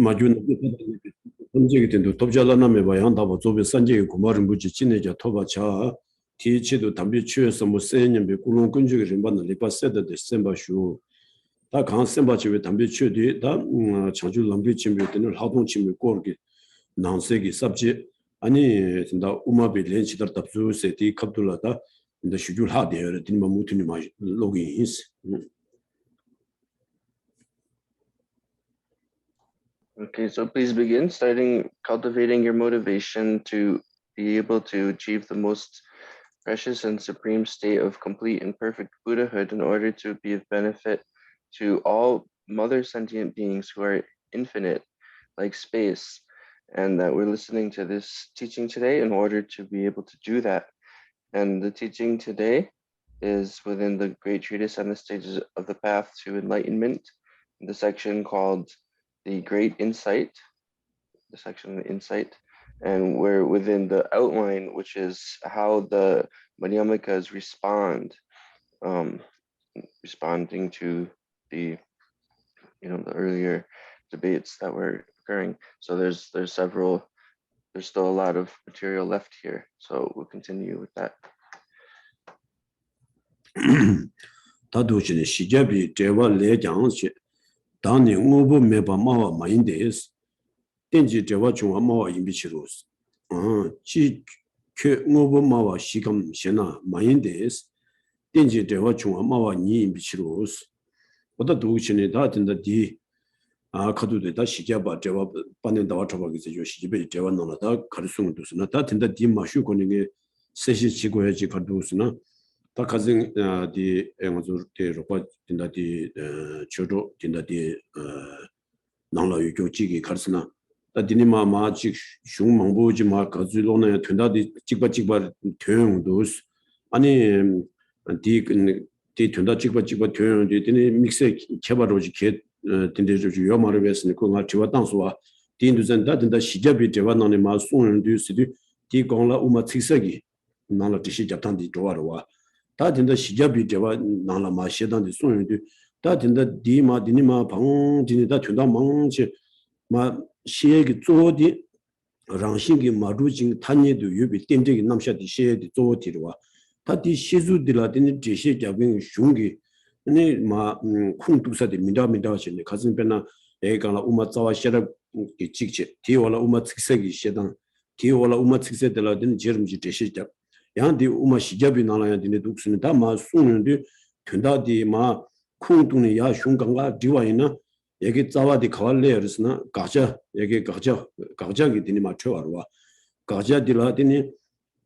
마준 현재기 된도 돕자라나면 봐양다고 조비 산재의 고마른 무지 진내자 토바차 티치도 담비 취해서 뭐 세년비 꿀론 근적이 림반을 리바세다 데셈바슈 다 강센바치에 담비 취디 다 자주 람비 침비 때는 하동 침비 꼬르기 난세기 삽지 아니 진짜 우마비 렌치다 답수 세티 갑둘라다 근데 슈줄 하데어 딘마 무트니 마 로그인스 Okay, so please begin starting cultivating your motivation to be able to achieve the most precious and supreme state of complete and perfect Buddhahood in order to be of benefit to all mother sentient beings who are infinite, like space, and that we're listening to this teaching today in order to be able to do that. And the teaching today is within the great treatise on the stages of the path to enlightenment, in the section called the Great Insight, the section on Insight, and we're within the outline, which is how the Madhyamikas responding to the the earlier debates that were occurring. So there's still a lot of material left here. So we'll continue with that. 다도시는 시접이 제와 내장시 당니 오보 메바 마와 마인데스 땡지 제와 중화 마와 임비치로스 지케 오보 마와 시감 시나 마인데스 땡지 제와 중화 마와 니 임비치로스 보다 도시는 다 된다 디 카도데 다 시접바 제와 빠는다 와타바기서 요 시집에 제와 나나다 가르송을 두스나 다 된다 디 마슈 고닝에 세시 지고야지 가도스나 다 가진 디 앵어조 데 로바 된다 디 초도 된다 디 나라 유교지기 가르스나 다 디니마 마직 슝망보지 마 가즈로네 된다 디 찍바 퇴용도스 아니 디 된다 찍바 퇴용데 디니 믹스 개발로지 개 된데죠 요마를 베스니 그가 지와 당수와 디인도전다 된다 시접이 제와나네 마 송은디스디 디 공라 우마 칙사기 나라 디시 잡탄디 좋아로와 다 된다 시접이 제와 나라 마 시단디 송은디 다 된다 디마 디니마 방 디니다 된다 망치 마 시에기 조디 랑신기 마루징 탄예도 유비 땡땡이 남샤디 시에디 조디로와 다디 시주디라디니 제시 잡은 슝기 아니 마 쿵두사디 미다미다시네 가슴배나 애가나 우마자와 셔럽 기직지 디월라 우마측세기 시당 디월라 우마측세들라든 제름지 제시자 양디 우마 시잡이 나라야디네 독스는 다마 수는데 된다디 마 쿵둥이 야 슝강가 디와이나 얘기 자와디 가발레르스나 가자 얘기 가자기 디니 맞춰와와 가자디라디니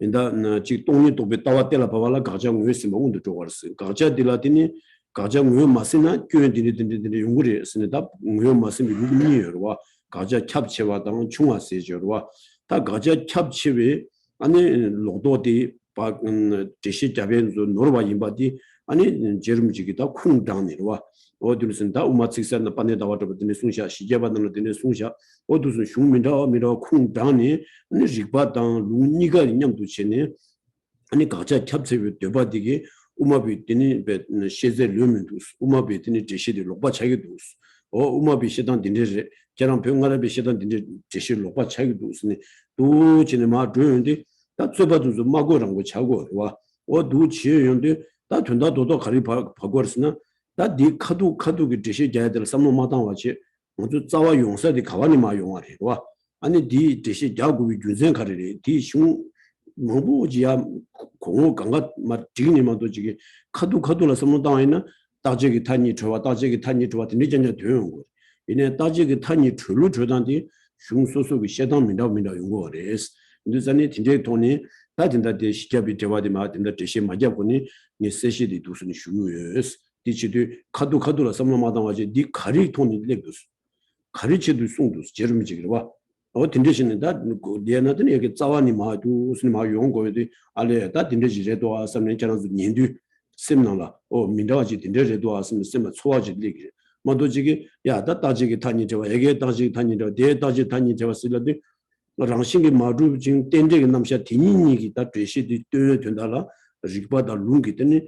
인다 지 동이 도베 따와텔라 바발라 가자 외스 먹은도 좋아르스 가자디라디니 가장 왜 마스나 교인들이 연구를 했으니까 왜 마스미 누구니여와 가자 캡체와 당 중화세저와 다 가자 캡체에 아니 로도디 바 제시 잡연도 노르바 임바디 아니 제름지기다 쿵당니와 어디르선다 우마측산나 빠네다 와더버드네 숭샤 시제바는 데네 숭샤 어두스 슝민다 미라 쿵당니 아니 직바당 루니가 인양도체네 아니 가자 캡체에 되바디게 우마비티니 베 셰제 르멘두스 우마비티니 제시디 로바 차기두스 우마비 시단 딘데 저랑 병가라비 시단 딘데 제시 로바 차기두스니 두지네 마 드는데 다 쯧바두스 마고랑 거 차고 와 어두 지연데 다 된다 도도 가리 바고르스나 다디 카두기 제시 자들 삼노 마당 와치 모두 자와 용사디 가와니 마 용아리 와 아니 디 제시 자구비 준생 가리리 디슝 뭐부지야 공호 강가 막 지금이마도 지게 카두라서 뭐 당이나 따지기 탄이 좋아 따지기 탄이 좋아 되는지 되는 거 이내 따지기 탄이 줄로 줘단디 슝소소기 시장민다 용거레스 인도산이 진짜 돈이 다 된다데 시접이 되와디 마 된다 대시 맞아보니 니 세시디 두스니 슈유스 디치디 카두라서 뭐 마당하지 니 가리 돈이 렉도스 가리치도 송도스 제르미지기로 와 딘데신다 리아나든 여기 자와니 마두 무슨 마 용고에도 알레다 딘데지레도 와서는 저는 년도 셈나라 민다지 딘데제도 와서는 셈 초아지 리기 마도지기 야다 따지기 타니 저와 에게 따지기 타니 저 대따지 타니 저와 쓸라데 랑싱기 마두 진 땡데기 남샤 디니니기 다 되시디 된다라 리바다 룽기 때니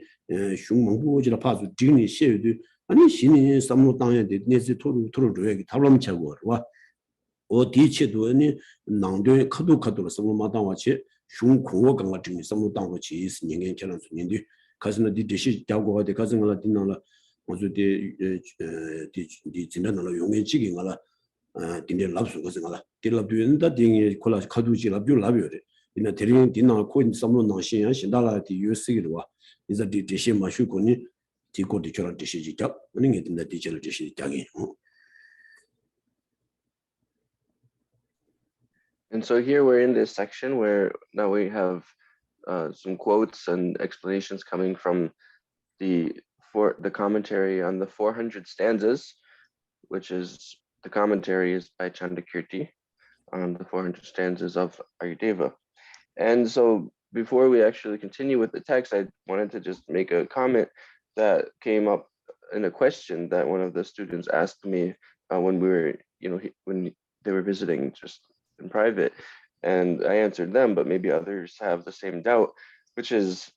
슝망부지라 파주 디니 셰드 아니 신이 삼노 땅에 내지 토르 줘야기 탈람 차고 와 어디체도니 낭도의 카도카도로 성마당와체 슝콩고 강가 증이 성마당와체 is 닝겐 처럼 순인디 가스나 디디시 자고가 돼 가스나 디나라 어저디 디 진단으로 용해지기 가라 딘데 랍수 가스나 딜랍두인다 딩이 콜라 카두지 랍주 랍요레 이나 데린 디나 코인 성노 나신야 신달라 디 유스기로와 이자 디디시 마슈코니 디코디 처럼 디시지 작 은행에 딘다 디젤 디시 작이 And so here we're in this section where now we have some quotes and explanations coming from the commentary on the 400 stanzas, which is the commentary is by Chandakirti on the 400 stanzas of Ayurveda. And so before we actually continue with the text, I wanted to just make a comment that came up in a question that one of the students asked me when we were, when they were visiting just in private, and I answered them, but maybe others have the same doubt, which is,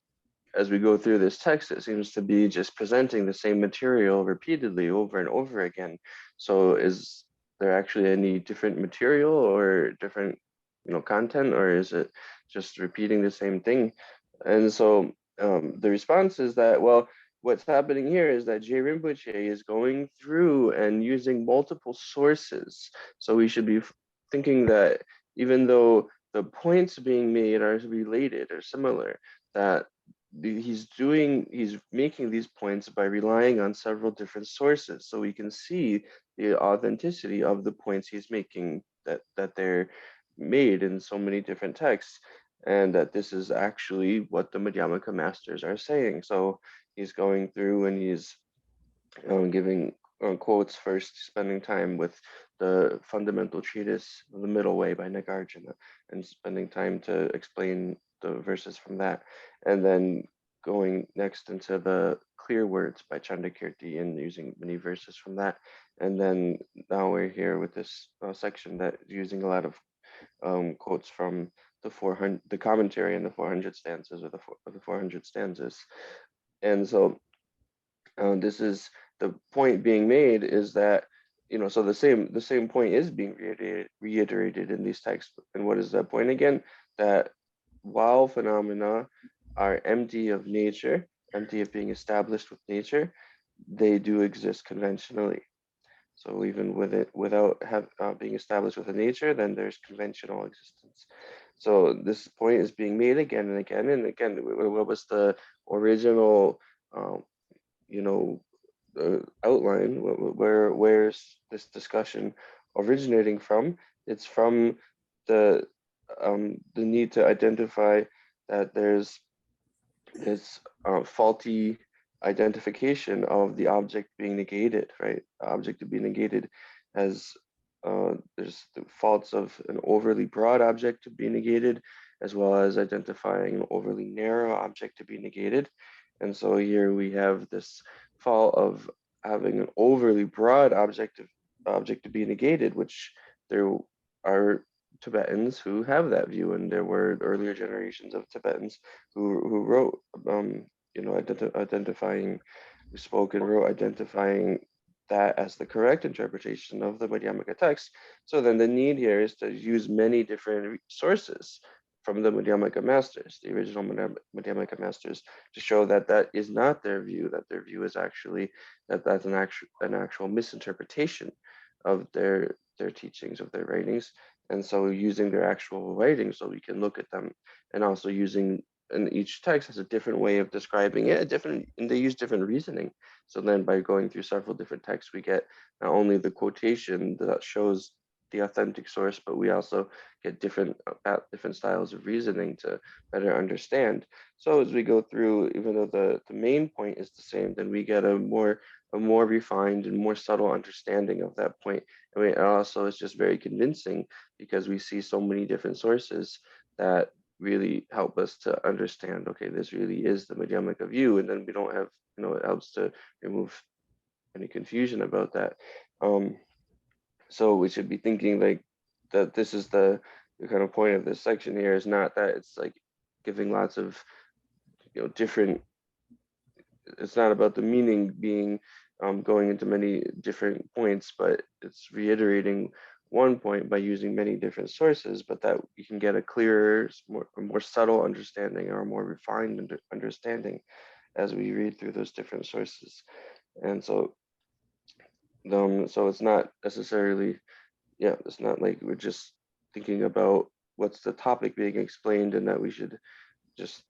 as we go through this text, it seems to be just presenting the same material repeatedly over and over again. So is there actually any different material or different, content, or is it just repeating the same thing? And so the response is that, well, what's happening here is that J. Rinpoche is going through and using multiple sources. So we should be thinking that even though the points being made are related or similar, that he's making these points by relying on several different sources, so we can see the authenticity of the points he's making, that they're made in so many different texts, and that this is actually what the Madhyamaka masters are saying. So he's going through and he's giving quotes, first spending time with the fundamental treatise, The Middle Way by Nagarjuna, and spending time to explain the verses from that, and then going next into the clear words by Chandakirti and using many verses from that. And then now we're here with this section that using a lot of quotes from the commentary and the 400 stanzas, or the 400 stanzas. And so this is the point being made, is that, so the same point is being reiterated in these texts. And what is that point again? That while phenomena are empty of nature, empty of being established with nature, they do exist conventionally. So even without being established with a nature, then there's conventional existence. So this point is being made again and again and again. What was the original outline? Where's this discussion originating from? It's from the need to identify that there's this faulty identification of the object being negated, right? The object to be negated as there's the faults of an overly broad object to be negated, as well as identifying an overly narrow object to be negated. And so here we have this fault of having an overly broad object to be negated, which there are Tibetans who have that view, and there were earlier generations of Tibetans who wrote, identifying, who spoke and wrote identifying that as the correct interpretation of the Madhyamaka text. So then the need here is to use many different sources from the Madhyamaka masters, the original Madhyamaka masters, to show that that is not their view, that their view is actually that's an actual misinterpretation of their teachings, of their writings. And so using their actual writings, so we can look at them, and also using, and each text has a different way of describing it, and they use different reasoning. So then by going through several different texts, we get not only the quotation that shows the authentic source, but we also get different styles of reasoning to better understand. So as we go through, even though the main point is the same, then we get a more refined and more subtle understanding of that point. I mean, also it's just very convincing, because we see so many different sources that really help us to understand, okay, this really is the Madhyamaka view, and then we don't have, it helps to remove any confusion about that. So we should be thinking like that this is the kind of point of this section here, is not that it's like giving lots of, different, it's not about the meaning being going into many different points, but it's reiterating one point by using many different sources, but that you can get a clearer, more subtle understanding or a more refined understanding as we read through those different sources. And so it's not necessarily, it's not like we're just thinking about what's the topic being explained and that we should just,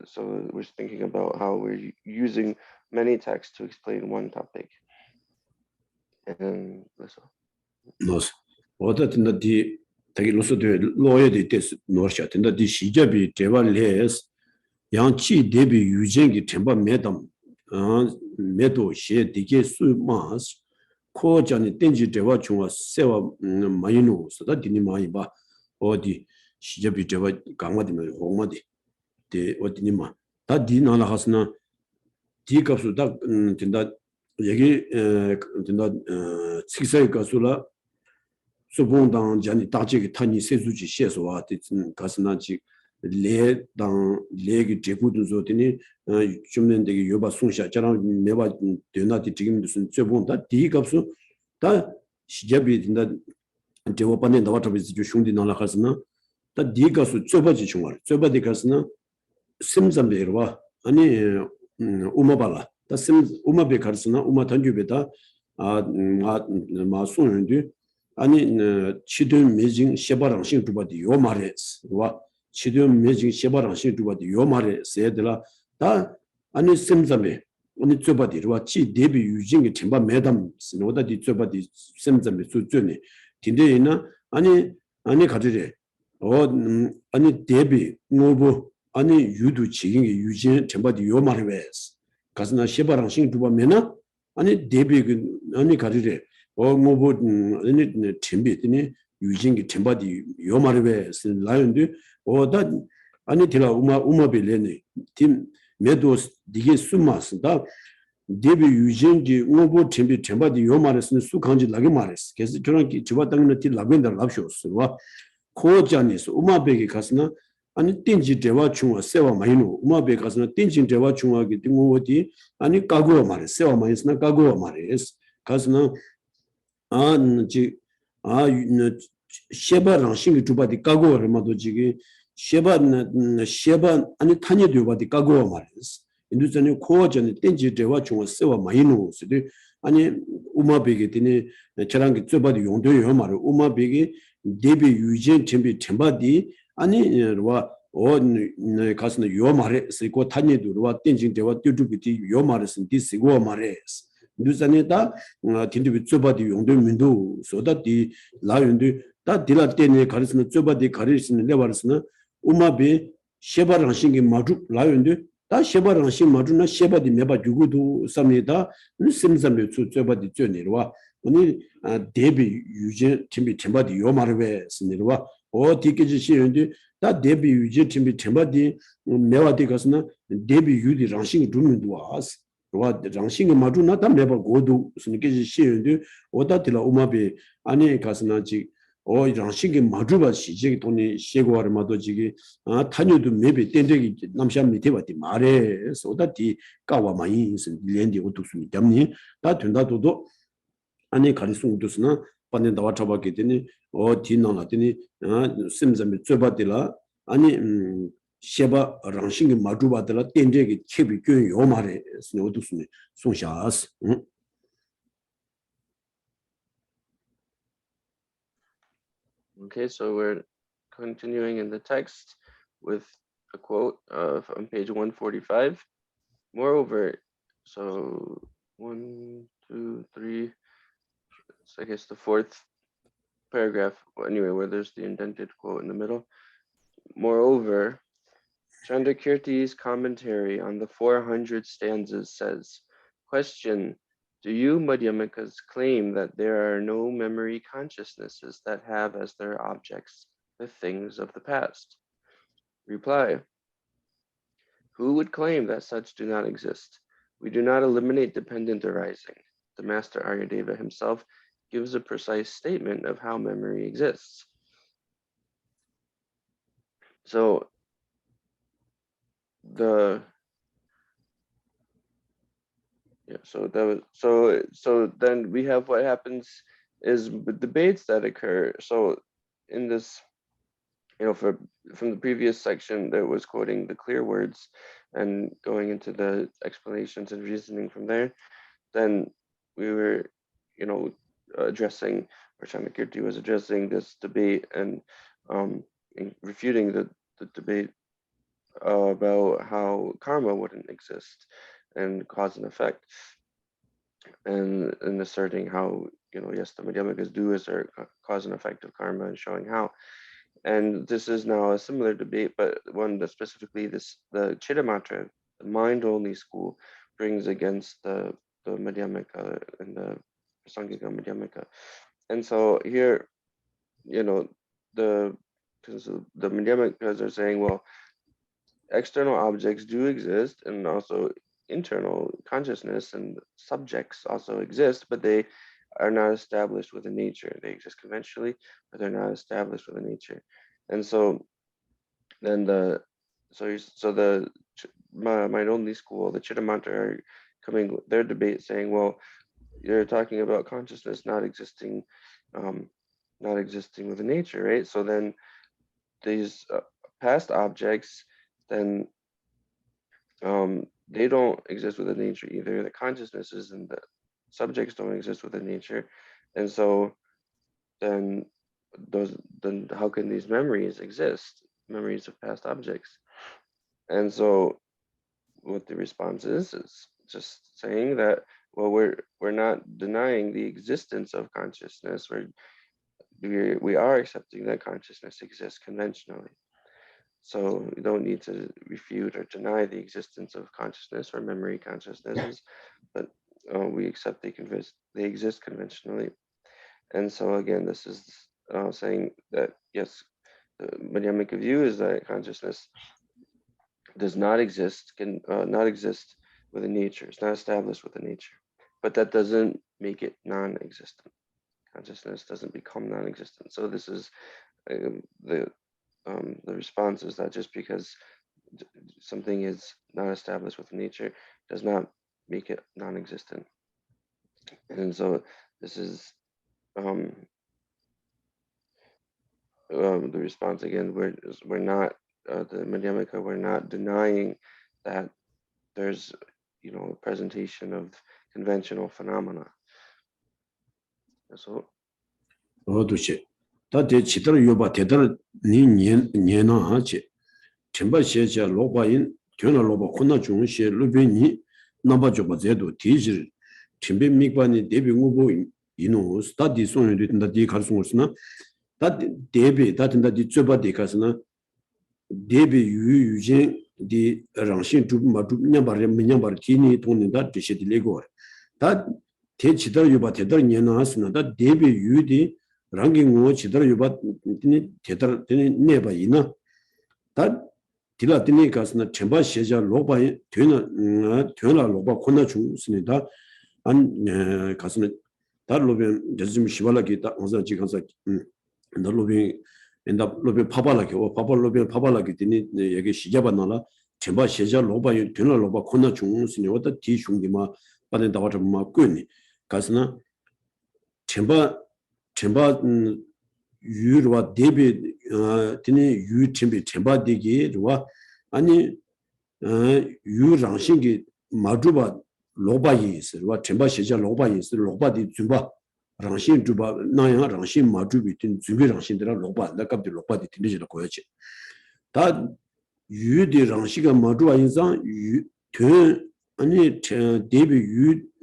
so we're thinking about how we're using many texts to explain one topic. And that's all. 노스 어쨌든 디 되게 로스도 로에디 데스 노샤 된다 디 시접이 제발레스 양치 대비 유쟁기 템바 매담 매도 시 디게 수마스 코자니 땡지 대화 중화 세와 마이노스다 디니 마이 봐 어디 시접이 대화 강화되면 홍마디 데 어디니마 다 디나라 하스나 디값도 다 된다 얘기 된다 식사의 가수라 수봉당 전이 다지기 타니 세수지 시에서와 가스나지 레당 레기 제구도 되니 좀는 되게 요바 송샤 저랑 매바 되나디 지금 무슨 저봉다 디값수 다 시접이 된다 제가 반에 나와터비지 슝디 나라 가스나 다 디값수 저바지 중얼 저바디 가스나 심잠베르와 아니 우마발라 다 심 우마베 가스나 우마 단주베다 마송은디 아니 치든 매징 셰바랑신 두바디 요 말레스 와 치든 매징 셰바랑신 두바디 요 말레스 에들라 다 아니 심잠베 아니 저바디와 치 데비 유징의 템바 매담 스노다디 저바디 심잠베 수준이 딘데이나 아니 가지레 아니 데비 노보 아니 유두 지경의 유진 템바디 요 말레스 가스나 셰바랑신 두바메나 아니 데비 아니 가지레 뭐뭐 아니 템비더니 유진기 템바디 요 말레스 라이온드 오다 아니 디라 우마벨레네 팀 메도스 디게 수마스다 데비 유진기 우보 템비 템바디 요 말레스 수강지 라게 말레스 그래서 저런 지바 땅에 티 라벤더 랍쇼스와 코자니스 우마베기 가스나 아니 띵지 대화 중화 세와 마이노 우마베 가스나 띵지 대화 중화기 띵오디 아니 까고와 말레 세와 마이스나 까고와 말레스 가스나 셰바랑 신기 주바디 까고를 마도 지기 셰바 아니 타니도 바디 까고와 말레스 인도전에 코어전에 땡지 대화 중에 세와 마이노스데 아니 우마베게 되니 저랑기 쩌바디 용도요 말을 우마베게 데비 유진 템바디 아니 와 가스나 요 말에 쓰고 타니도 와 땡지 대화 뚜두비디 요 말에 쓴 디스고 말에 인도전에다 딘디비 쩌바디 용도 민도 소다디 라윤디 다 딜라 때네 가르스는 쩌바디 가르스는 레바르스는 우마베 셰바랑 신기 마주 라윤디 다 셰바랑 신 마주나 셰바디 메바 주고도 삼니다 심sam에 쩌바디 쩌니와 오늘 데비 유제 팀비 템바디 요 말에 쓰니와 어디까지 시연디 다 데비 유제 팀비 템바디 메와디 가스나 데비 유디 랑싱 두는도 와스 와 랑싱 마주나 다 메바 고도 쓰니까지 시연디 오다딜라 우마베 아니 가스나지 랑싱이 마주바 시제 돈이 시고하를 마도지기 타녀도 매비 땡땡이 남샤 밑에바디 말에 소다디 까와 많이 렌디 오뚝스미 때문에 다 된다도도 아니 가리송도스나 반에 나와 잡았기 때문에 디나나더니 심점이 쩌바딜라 아니 셰바 랑싱이 마주바들라 땡땡이 쳬비 교요 말에 오뚝스미 송샤스 Okay, so we're continuing in the text with a quote on page 145. Moreover, so 1, 2, 3, so I guess the fourth paragraph, anyway, where there's the indented quote in the middle. Moreover, Chandrakirti's commentary on the 400 stanzas says, question, do you Madhyamikas claim that there are no memory consciousnesses that have as their objects the things of the past? Reply, who would claim that such do not exist? We do not eliminate dependent arising. The master Aryadeva himself gives a precise statement of how memory exists. So then we have what happens is debates that occur. So in this, from the previous section that was quoting the clear words and going into the explanations and reasoning from there, then we were, addressing, or Chanakirti was addressing this debate and refuting the debate about how karma wouldn't exist and cause and effect, and asserting how, yes, the Madhyamikas do assert cause and effect of karma and showing how. And this is now a similar debate, but one that specifically the Chittamatra, the mind-only school, brings against the Madhyamika and the Prasangika Madhyamika. And so here, the Madhyamikas are saying, well, external objects do exist, and also internal consciousness and subjects also exist, but they are not established within nature. They exist conventionally, but they're not established within nature. And so then the mind-only school, the Chittamatra, are coming their debate saying, well, you're talking about consciousness not existing within nature, right? So then these past objects, then they don't exist within nature either. The consciousnesses and the subjects don't exist within nature, and so then how can these memories exist? Memories of past objects. And so what the response is just saying that, well, we're not denying the existence of consciousness. We are accepting that consciousness exists conventionally. So we don't need to refute or deny the existence of consciousness or memory consciousnesses, but we accept they exist conventionally. And so again, this is saying that, yes, the Madhyamika view is that consciousness does not exist, can not exist within nature. It's not established within nature, but that doesn't make it non-existent. Consciousness doesn't become non-existent. So this is the response is that just because something is not established within nature does not make it non-existent. And so this is the response again. We're not the Madhyamika. We're not denying that there's a presentation of conventional phenomena. So. 다대 치들 요바 대들 니년나 하체 첨바 시자 로바인 견나 로바 코나 중시 루베니 넘바 줘봐 제도 디질 첨베 미관이 데비 우보 이노 스타디 손이 된다 디 가르송으스나 다 데비 다든다 디 줘봐 디 가스나 데비 유유진 디 랑신 두마 두냐바레 미냐바르 티니 돈인다 디시디 레고 다 대치들 요바 대들 니년나 하스나 다 데비 유디 랑깅고 지들 요바 대달 내봐 이나 다 딜라티니 가스나 쳔바 시자 로바이 되나 로바 코나 중스니다 안 가스나 달로벤 저좀 시발라기 다 항상 지금서 달로벤 엔다 로벤 파발라기 파발로벤 파발라기 되니 여기 시자바 나라 쳔바 시자 로바이 되나 로바 코나 중스니 왔다 디중디마 빠는다 와좀 막고니 가스나 쳔바 유르와 데비 드니 유 쳔비 쳔바 디기와 아니 유랑신기 마주바 로바이스와 쳔바 시자 로바이스 로바디 줌바 랑신 주바 나야 랑신 마주비 tin 줌비 랑신들아 로바 나갑디 로바디 틴디지라 고야지 다 유디 랑시가 마주와 인상 유퇴 아니 데비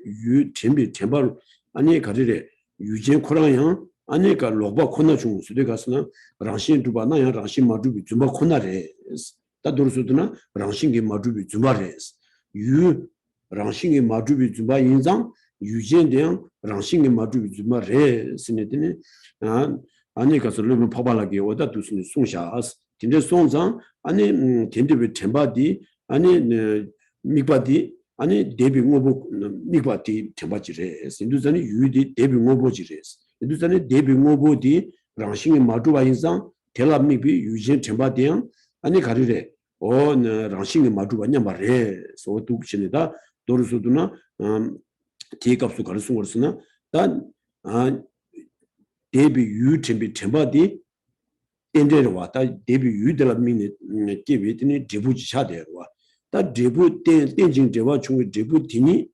유 쳔비 쳔바 아니 가리레 유제 코랑양 아니까 로바 코나 중수데 가스나 랑신 두바 나야 랑신 마주비 줌바 코나레 다 도르수드나 랑신기 마주비 줌바레스 유 랑신기 마주비 줌바 인상 유젠데양 랑신기 마주비 줌바레 스네드니 아니까 솔르면 파발하게 오다 두스니 송샤스 딘데 송상 아니 딘데베 템바디 아니 미바디 아니 데비 ngobo 미바디 템바지레 인두자니 유디 데비 ngobo지레스 인두자니 데비 ngo보디 랑싱이 마주바 인상 텔라미비 유진 템바디양 아니 가리레 오 랑싱이 마주바냐 말레 소두치니다 도르수두나 디값수 가르송으로스나 단 데비 유 템비 템바디 엔데와 다 데비 유들 미니 게비드니 디부지 차데와 다 디부 땡징 데와 중 디부 디니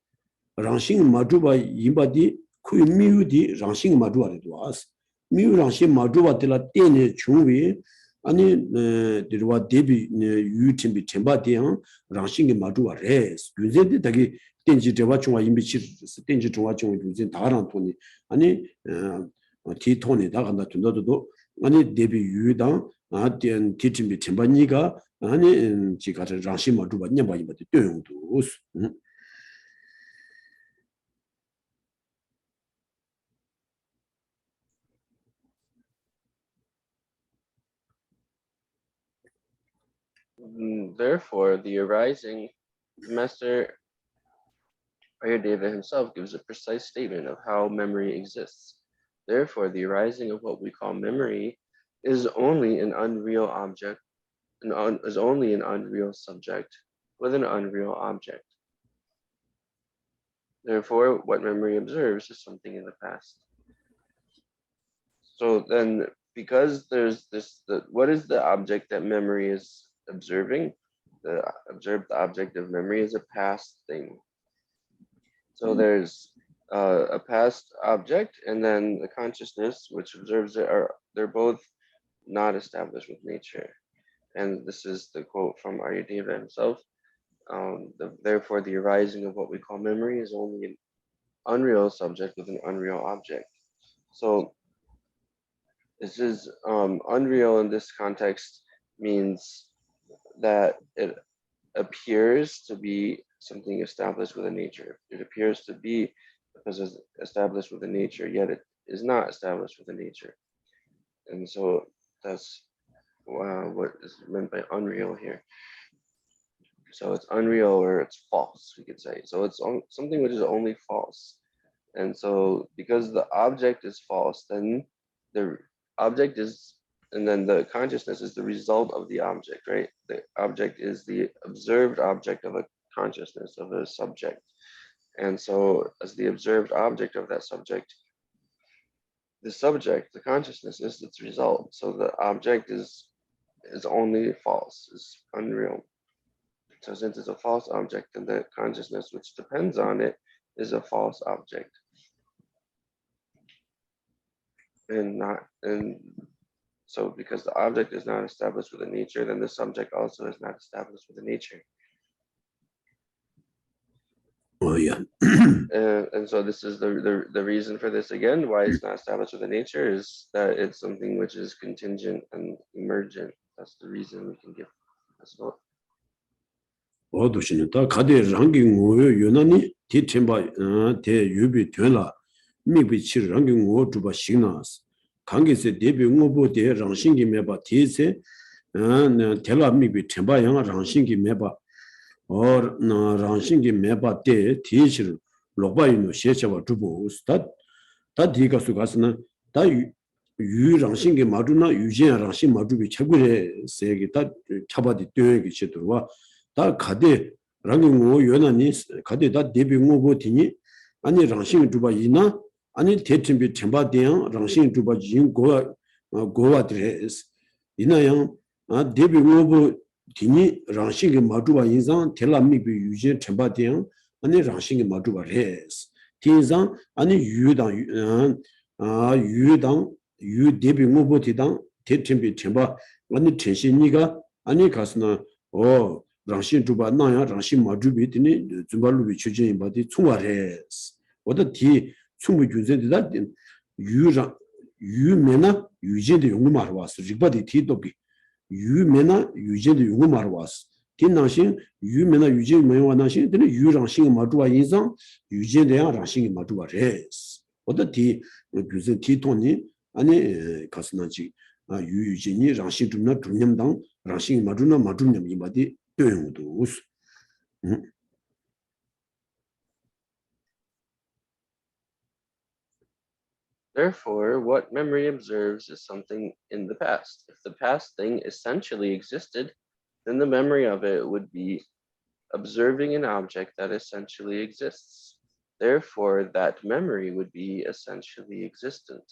랑싱 마두바 임바디 쿠 미우디 랑싱 마두아레도 와스 미우 랑싱 마두바들라 땡네 중위 아니 데와 데비 유 템비 템바디양 랑싱 마두아레스 유제디 다기 땡지 데와 중화 임비치 땡지 중화 중 유제 다랑 돈이 아니 티톤이 다간다 둔도도 아니 데비 유당 아된 티tim비 템바니가 아니 지가 랑싱 마두바 냠바 임바디 떼용도 Therefore, the arising, Master Ayurveda himself gives a precise statement of how memory exists. Therefore, the arising of what we call memory is only an unreal object, is only an unreal subject with an unreal object. Therefore, what memory observes is something in the past. So then, because there's what is the object that memory is observing? The observed object of memory is a past thing. So there's a past object, and then the consciousness which observes it they're both not established with nature. And this is the quote from Aryadeva himself. Therefore, the arising of what we call memory is only an unreal subject with an unreal object. So this is unreal in this context means that it appears to be something established with a nature. It appears to be because it's established with a nature, yet it is not established with a nature. And so that's what is meant by unreal here. So it's unreal or it's false, we could say. So it's something which is only false. And so because the object is false, then the object is, and then the consciousness is the result of the object, right? The object is the observed object of a consciousness, of a subject. And so as the observed object of that subject, the subject, the consciousness is its result. So the object is only false, is unreal. So since it's a false object, then the consciousness which depends on it is a false object. And so because the object is not established with a nature, then the subject also is not established with a nature. Oh yeah. And so this is the reason for this again, why it's not established with a nature, is that it's something which is contingent and emergent. That's the reason we can give as well. 어두시는 가데 랑긴 오요 요나니 디템바 대 유비 되라 미비 치 랑긴 오 두바 시나스 관계세 대비 응보대 랑신기 매바 디세 텔라 미비 템바 양 랑신기 매바 랑신기 매바 대 디실 로바이노 셰샤바 두보 스타 다 디가스 가스나 다 랑신기 마두나 유진 랑신 마두비 최고의 세계 다 차바디 뛰어기 치도와 다 가데 랑ing오 요나니 가데 다 데비응오 보티니 아니 랑싱 두바 이나 아니 대팀비 템바데양 랑싱 두바 진 고와드레스 이나양 데비응오 보티니 랑싱게 마두바 인상 텔라미비 유제 템바데양 아니 랑싱게 마두바 레스 티상 아니 유당 유당 유 데비응오 보티당 대팀비 템바 아니 텐신이가 아니 가스나 랑신 주바 나야 랑신 마주비 드니 줌발루비 추진 바디 총와레스 어디 충분히 준세다 유랑 유메나 유제도 용어 말와스 리바디 티도비 유메나 유제도 용어 말와스 딘나신 유메나 유제 메와나신 드니 유랑신 마주와 인상 유제대야 랑신 마주와레스 어디 준세 티톤이 아니 가스나지 유유진이 랑신 주나 주념당 랑신 마주나 마주념 이바디 Therefore, what memory observes is something in the past. If the past thing essentially existed, then the memory of it would be observing an object that essentially exists. Therefore, that memory would be essentially existent.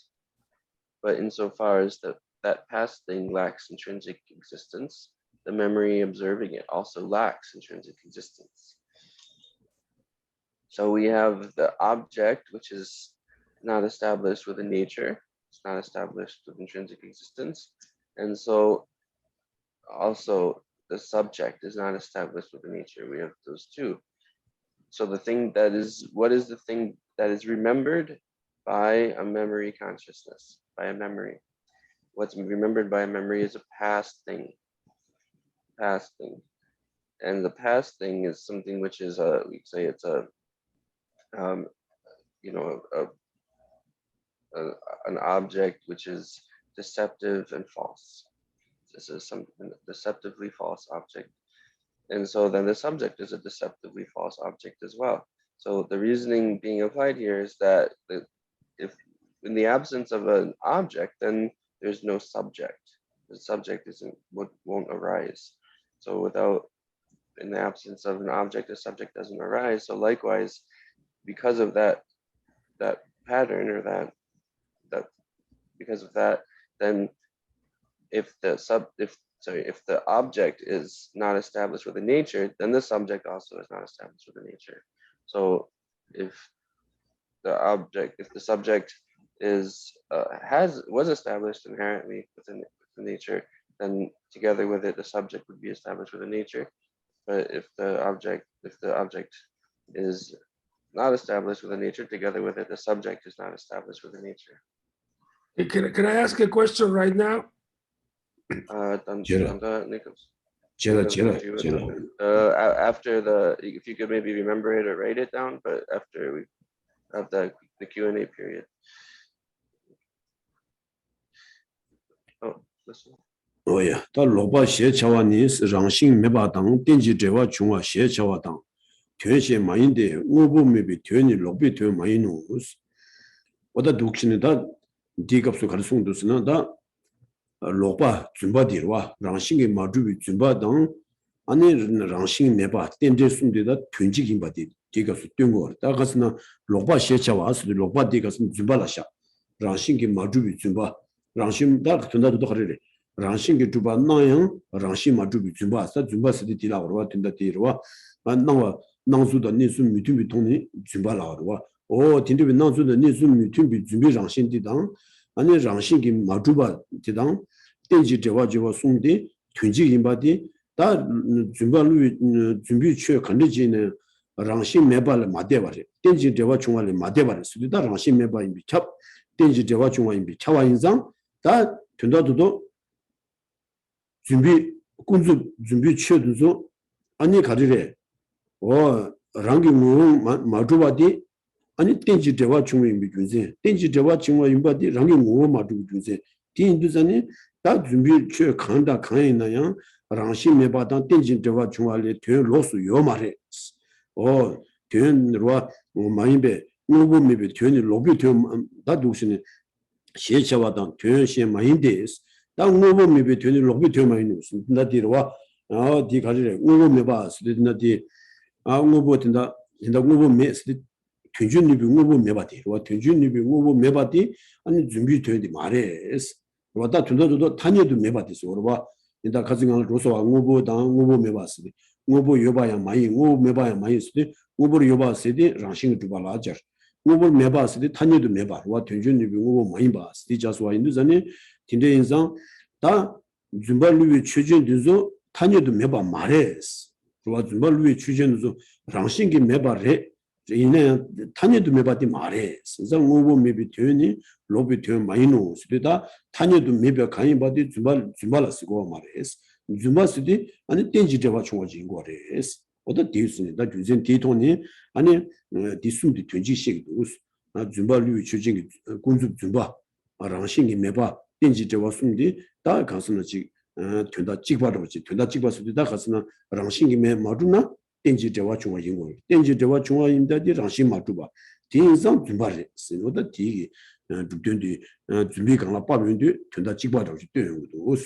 but insofar as that past thing lacks intrinsic existence, the memory observing it also lacks intrinsic existence. So we have the object, which is not established with a nature, it's not established with intrinsic existence. And so also the subject is not established with a nature. We have those two. So the thing that is, what is the thing that is remembered by a memory consciousness, by a memory? What's remembered by a memory is a past thing, past thing. And the past thing is something which is we say it's a, um, you know, an object which is deceptive and false. This is some deceptively false object. And so then the subject is a deceptively false object as well. So the reasoning being applied here is that if in the absence of an object, then there's no subject. The subject won't arise. So without, in the absence of an object, a subject doesn't arise. So likewise, because of that pattern, or that because of that, then if the object is not established with a nature, then the subject also is not established with a nature. So if the subject was established inherently within the nature, then together with it, the subject would be established with a nature. But if the object is not established with a nature, together with it, the subject is not established with a nature. Can I ask a question right now? After if you could maybe remember it or write it down, but after we have the Q&A period. Oh, listen. Oh yeah, 다 로바 셰차와니 랑싱 메바당 덴지 제와 중화 셰차와당 퇴시 마인데 우부미비 퇴니 로비 퇴 마이누스 오다 독신이다 디갑수 가르송도스나 다 로바 준바디와 랑싱이 마주비 준바당 아니 랑싱 메바 덴제 숨데다 튠지긴 바디 디갑수 뜬거 다 가스나 로바 셰차와스 로바 디갑수 준바라샤 랑싱이 마주비 준바 랑싱 다 튼다도 하리레 랑싱게 주바 나양 랑시 마주비 준바사 준바스디 디라고와 튼다 디르와 나와 나수도 니수 미투비 통니 준바라고와 오 딘디비 나수도 니수 미투비 준비 랑신디당 아니 랑싱게 마주바 디당 덴지 제와 제와 송디 튠지 임바디 다 준바루 준비 취 컨디지네 랑신 메발 마데바리 덴지 제와 중앙에 마데바리 수디다 랑신 메바 임비 찹 덴지 제와 중앙 임비 차와 인상 다 튼다도도 준비 군주 준비 취해도서 아니 가리래 랑기 무 마주바디 아니 땡지 대화 중에 미군세 땡지 대화 중에 임바디 랑기 무 마주 군세 디인도자니 다 준비 취해 간다 간이나야 랑시 메바다 땡지 대화 중에 되 로스 요 말해 된로와 마인베 누구 메베 되니 로비 되다 두시네 시에차와다 되시 마인데스 다 우고 메베 되니 로비 되마이는 나디로와 디 가리래 우고 메바 스디나디 우고 된다 우고 메스 튼준니비 우고 메바디 와 튼준니비 우고 메바디 아니 준비 되는데 말해스 와다 튼도도 타니도 메바디스 오르바 인다 가진강 로소와 우고 당 우고 메바스 우고 요바야 마이 우고 메바야 마이스디 우고 요바스디 랑싱 두발라저 우고 메바스디 타니도 메바 와 튼준니비 우고 마이 바스디 자스와 인도자니 딘데 인상 다 준발루의 추진도서 타녀도 매바 말해스. 그와 준발루의 추진도서 랑싱기 매바래. 이내 타녀도 매바디 말해스. 그래서 우고 매비 되니 로비 되어 마이노 스데다 타녀도 매바 가인 바디 준발라스고 말해스. 준바스디 아니 땡지 대화 중화진 거래스. 어디 디스니다 주진 디톤이 아니 디숨디 튼지식도 준발루의 추진 군주 준바 랑싱기 매바 땡지 대화 숨디 다 가서는 지 된다 찍바로지 된다 찍바스도 다 가서는 랑싱이 매 마주나 땡지 대화 중화인 거 땡지 대화 중화인다디 랑싱 마주바 디인상 준바리 스노다 디 두든디 준비 강라 빠면디 된다 찍바로지 되는 것도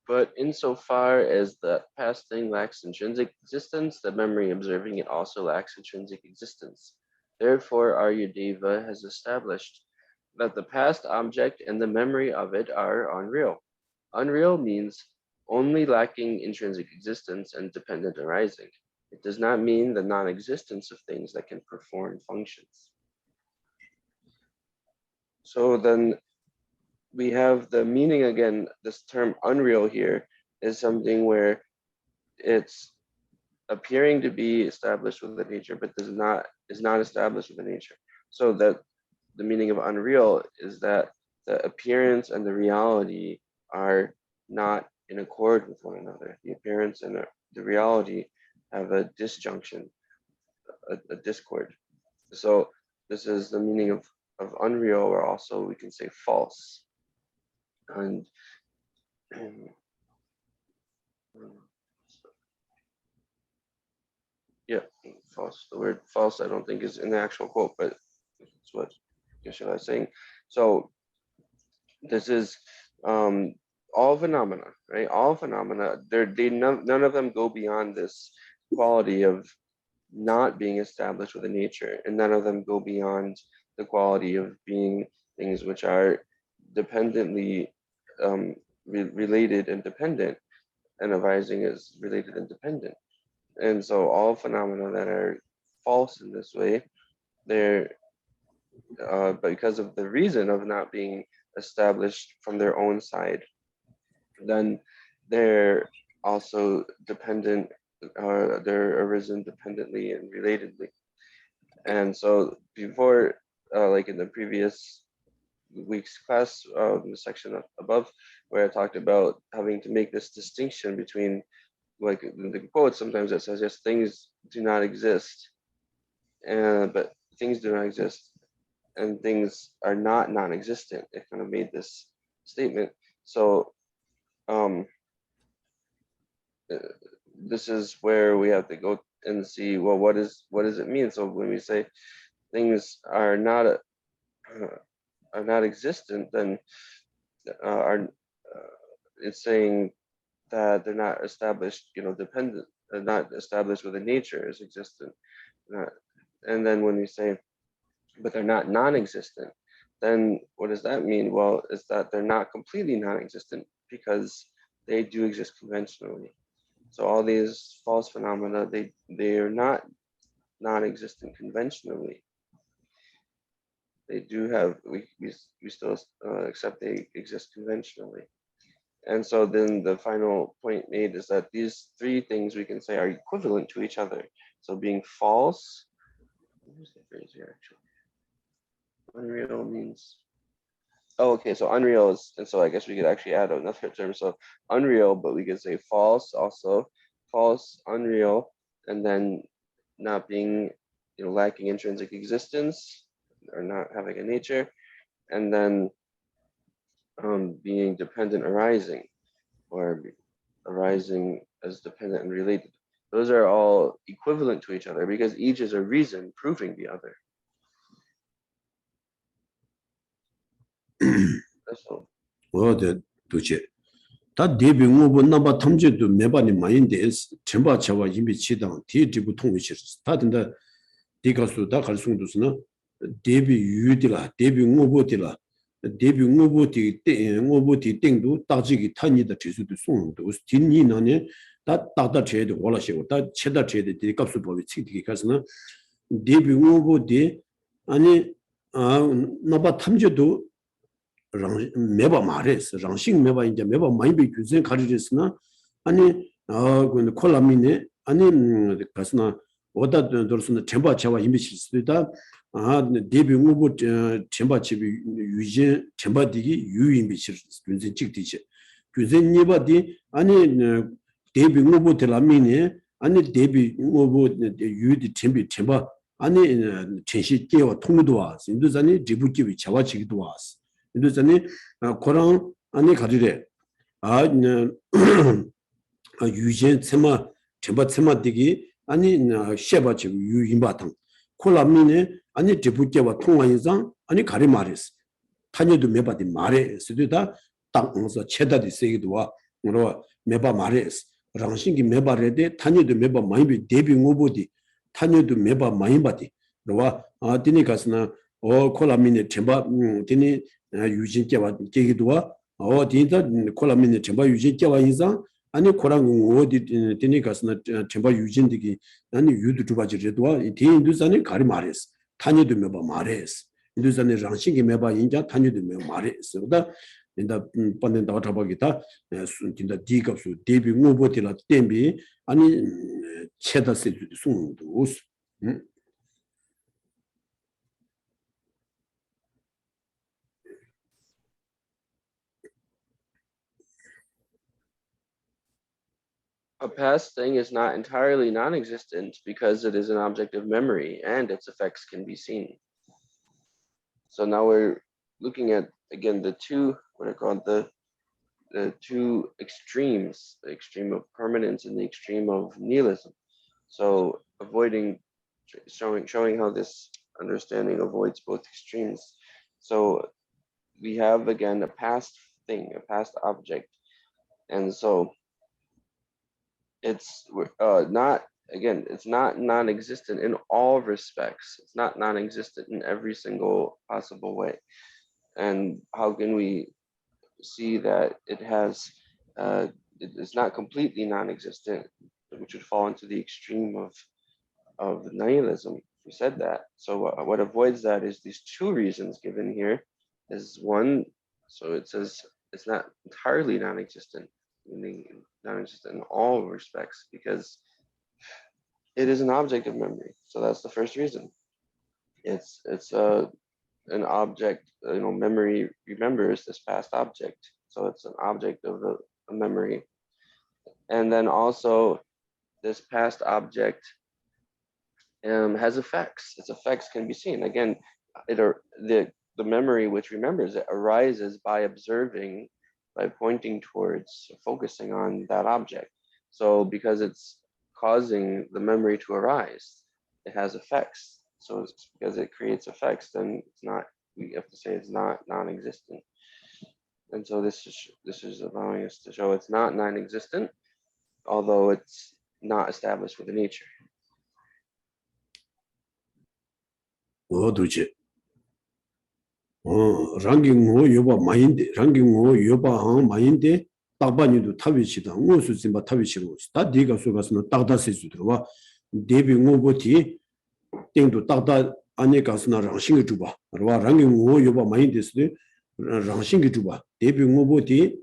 But insofar as the past thing lacks intrinsic existence, the memory observing it also lacks intrinsic existence. Therefore, Aryadeva has established that the past object and the memory of it are unreal. Unreal means only lacking intrinsic existence and dependent arising. It does not mean the non-existence of things that can perform functions. So then we have the meaning again. This term unreal here is something where it's appearing to be established with the nature, but is not established with the nature. So that the meaning of unreal is that the appearance and the reality are not in accord with one another. The appearance and the reality have a disjunction, a discord. So this is the meaning of unreal, or also we can say false. And yeah, false. The word false I don't think is in the actual quote, but it's what Geshe was saying. So this is all phenomena, right? All phenomena, none of them go beyond this quality of not being established with a nature, and none of them go beyond the quality of being things which are dependently related and dependent, and arising is related and dependent. And so all phenomena that are false in this way, they're because of the reason of not being established from their own side, then they're also dependent, they're arisen dependently and relatedly. And so before, like in the previous week's class, in the section above, where I talked about having to make this distinction between, like in the quote, sometimes it says, yes, things do not exist, but things do not exist, and things are not non-existent. It kind of made this statement. So this is where we have to go and see, well, what does it mean? So when we say things are not existent, then it's saying that they're not established, dependent, not established with a nature as existent. And then when we say, but they're not non-existent, then what does that mean? Well, it's that they're not completely non-existent because they do exist conventionally. So all these false phenomena, they are not non-existent conventionally. They do have, we still accept they exist conventionally. And so then the final point made is that these three things we can say are equivalent to each other. So being false, where's the phrase here actually? Unreal means, oh, okay, so unreal is, and so I guess we could actually add another term. So unreal, but we could say false also, false, unreal, and then not being, lacking intrinsic existence or not having a nature, and then being dependent arising, or arising as dependent and related. Those are all equivalent to each other because each is a reason proving the other. That's all. 도체 다 대비 응어보 나바 탐제도 매반이 마인데 첨바차와 이미 치당 디디부 통위시스 다든다 디가수다 갈송도스나 대비 유디라 대비 응어보디라 대비 응어보디 응어보디 땡도 따지기 탄이다 지수도 송도 딘니나네 다 따다 제도 올라시고 다 체다 제도 디값수 법이 치디기 가서나 대비 응어보디 아니 나바 탐제도 매바 말했어. 랑싱 매바 이제 매바 많이 비교선 가르쳤으나 아니 그 콜라미네 아니 가스나 오다 들었으나 템바차와 이미실 수도 있다. 데뷔 후보 템바집이 유지 템바디기 유임비실 군진 찍디지. 군진 니바디 아니 데뷔 후보 들라미네 아니 데뷔 후보 유디 템바 아니 전시 깨와 통도 와서 인도산이 디부기비 자와치기도 왔어. 인도산이 고랑 안에 가지래 유전 체마 템바 체마디기 아니 셰바치 유임바탕 콜라미네 아니 디부께와 통화인상 아니 가리 말했어 타녀도 매바디 말해 쓰다 땅에서 체다디 세기도 와 메바 마레스 랑싱기 메바레데 타녀도 메바 마이비 데비 오보디 타녀도 메바 마이바디 로와 디니 가스나 콜라미네 쳔바 디니 유진께와 계기도와 디다 콜라미네 쳔바 유진께와 인상 아니 코랑 어디 디니 가스나 쳔바 유진디기 아니 유도 주바지레도와 디인두산이 가리 마레스 타녀도 메바 마레스 인두산이 랑싱기 메바 인자 타녀도 메바 마레스 그다 인다 번된다고 잡아기다 진짜 디급수 대비 오버티라 땜비 아니 체다세 숨도 A past thing is not entirely non-existent because it is an object of memory and its effects can be seen. So now we're looking at, again, the two, what are called the two extremes, the extreme of permanence and the extreme of nihilism. So avoiding, showing how this understanding avoids both extremes. So we have, again, a past thing, a past object. And so it's not, again, it's not non-existent in all respects. It's not non-existent in every single possible way. And how can we see that it has, it is not completely non-existent, which would fall into the extreme of nihilism, if we said that. So what avoids that is these two reasons given here. Is one, so it says it's not entirely non-existent, meaning non-existent in all respects, because it is an object of memory. So that's the first reason. It's an object, memory remembers this past object. So it's an object of a memory. And then also this past object has effects. Its effects can be seen. Again, the memory which remembers it arises by observing, by pointing towards, focusing on that object. So because it's causing the memory to arise, it has effects. So it's because it creates effects, then it's not, we have to say it's not non-existent. And so this is allowing us to show it's not non-existent, although it's not established with the nature. 랑깅호 요바 마인데 랑깅호 요바 마인데 딱바니도 타비치다 무수진바 타비치로 다 네가 소가스는 딱다세수 들어와 데비 오보티 땡도 딱다 안에 가스나 랑싱이 주바 와 랑깅호 요바 마인데스 랑싱이 주바 데비 오보티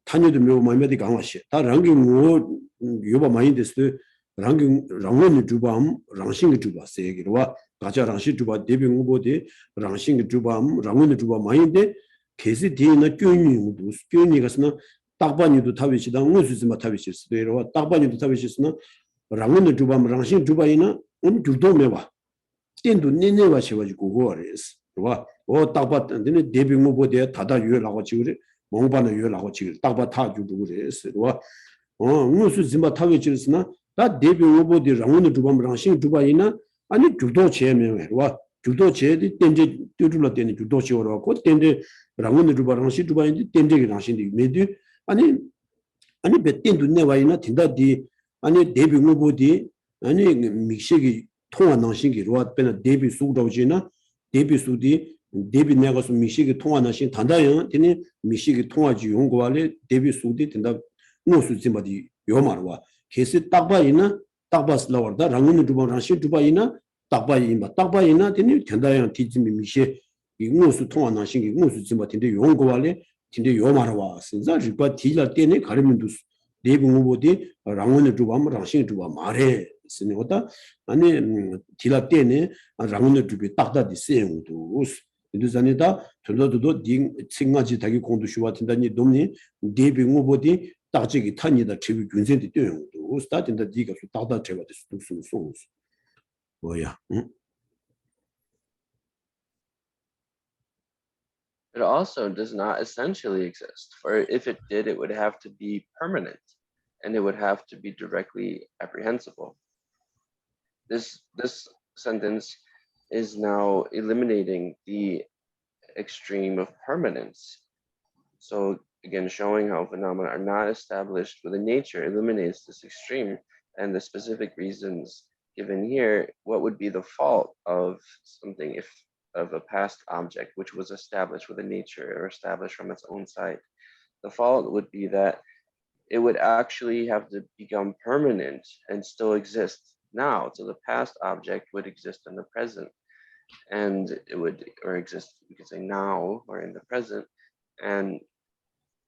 타녀도 묘 마이메디 강화시 다 랑깅호 요바 마인데스 랑깅 랑원이 주밤 랑싱이 주바 세기로와 가자 랑시 주바 데비 오보디 랑싱이 주밤 랑원이 주바 마인데 계시 디나 뀨니도 뀨니가스나 딱바니도 타비시다 무수지마 타비시스 이러와 딱바니도 타비시스나 랑원이 주밤 랑싱 주바이나 줄도 메와 땡도 네네와 셔가지고 고어레스 와 딱바 데네 데비 오보디 다다 유라고 지그래 몽바나 유라고 지그래 딱바 타 주도 그래스 와 무수지마 타비시스나 다 데비 오보디 랑원이 주밤 랑싱 주바이나 아니 주도 제메 와 주도 제디 땡제 뚜줄라 때니 주도 지오라 고 땡제 랑원의 주바랑 시 주바인데 땡제기 랑신디 메디 아니 베땡도 내와이나 틴다디 아니 데비 무보디 아니 믹시기 통화 낭신기 로아 빼나 데비 수도지나 데비 수디 데비 내가서 믹시기 통화 낭신 단다요 되니 믹시기 통화지 용고발에 데비 수디 틴다 노수지마디 요마르와 계시 딱바이나 딱바스라워다 랑문의 주바랑 시 주바이나 딱바이나 되니 견다양 티지미 미시 이무수 통화나 신기 무수 지마 텐데 용고발에 텐데 요마라와 신자 리바 티라 때네 가르면도 네붕오보디 랑문의 주바랑 랑신 주바 말해 스니오다 아니 티라 때네 랑문의 주비 딱다디 세용도 인도산이다 전도도 딩 칭가지 다기 공도슈와 텐다니 dom니 네붕오보디 딱지기 탄이다 제비 군센데 뛰어용도 스타트인다 디가 딱다 제가 됐어 송 뭐야 It also does not essentially exist, for if it did, it would have to be permanent and it would have to be directly apprehensible. This sentence is now eliminating the extreme of permanence. So again, showing how phenomena are not established within nature eliminates this extreme and the specific reasons given here. What would be the fault of something if of a past object which was established within nature or established from its own side? The fault would be that it would actually have to become permanent and still exist now. So the past object would exist in the present, and it would, or exist, we could say now or in the present. And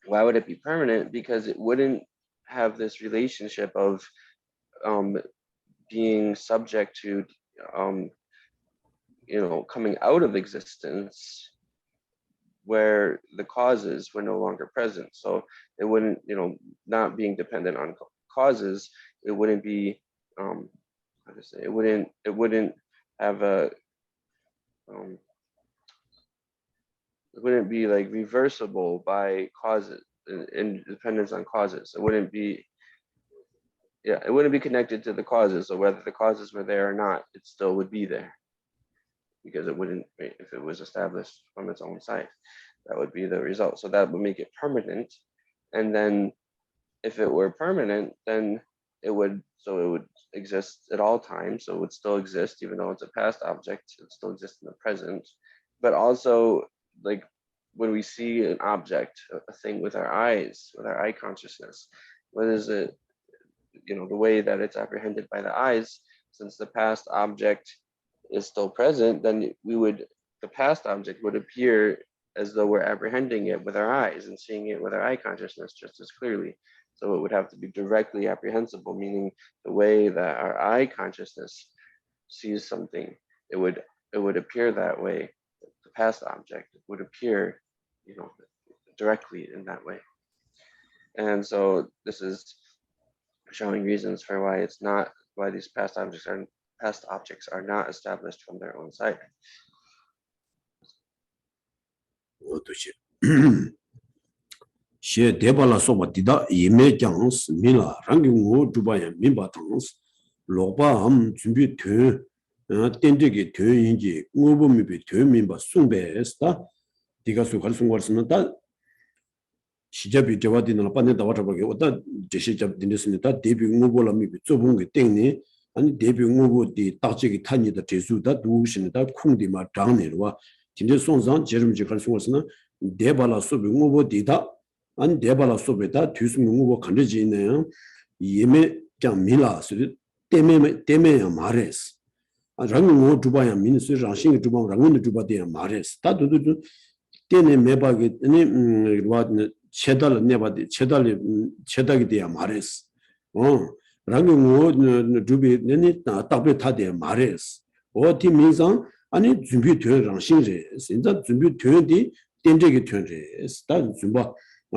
why would it be permanent? Because it wouldn't have this relationship of um, being subject to, um, coming out of existence where the causes were no longer present. So it wouldn't, not being dependent on causes, it wouldn't be, how to say, it wouldn't have a, um, it wouldn't be like reversible by causes in dependence on causes. It wouldn't be, yeah, it wouldn't be connected to the causes. So whether the causes were there or not, it still would be there because it wouldn't, if it was established from its own side, that would be the result. So that would make it permanent. And then if it were permanent, then it would exist at all times. So it would still exist, even though it's a past object, it would still exist in the present. But also, like when we see an object, a thing with our eyes, with our eye consciousness, what is it, the way that it's apprehended by the eyes, since the past object is still present, then the past object would appear as though we're apprehending it with our eyes and seeing it with our eye consciousness just as clearly. So it would have to be directly apprehensible, meaning the way that our eye consciousness sees something, it would appear that way. The past object would appear, directly in that way. And so this is showing reasons for why these past objects are not established from their own side. She debala soba dida yeme jangs mila rangi ngo dubaya mimba tangs loba am zumbi tuen tendegi tuen inji ngobo mibi tuen mimba sungbe esta diga su kal sungwar sina ta shijabi dewa dina la panen da wata bagi oda Geshe jab dina sina ta debi ngobo la mibi zobungi tengni ani debi ngobo di takjegi tani da jesu da du sina ta kungdi ma jangni rwa dina songzang jerimji kal sungwar sina debala sobi ngobo dida 안 대발라 소베다 뒤숨 공부 간지 있네요. 예매 장 밀라스 때문에 말했어. 아 랑고 두바야 민스 라싱 두바 랑고 두바데 말했어. 다도도 때네 매바게 아니 와 체달 내바데 체달이 돼야 말했어. 랑고 두비 내니 답에 타데 말했어. 어디 민상 아니 준비 되 라싱제 진짜 준비 되디 땡제게 되는데 다 준비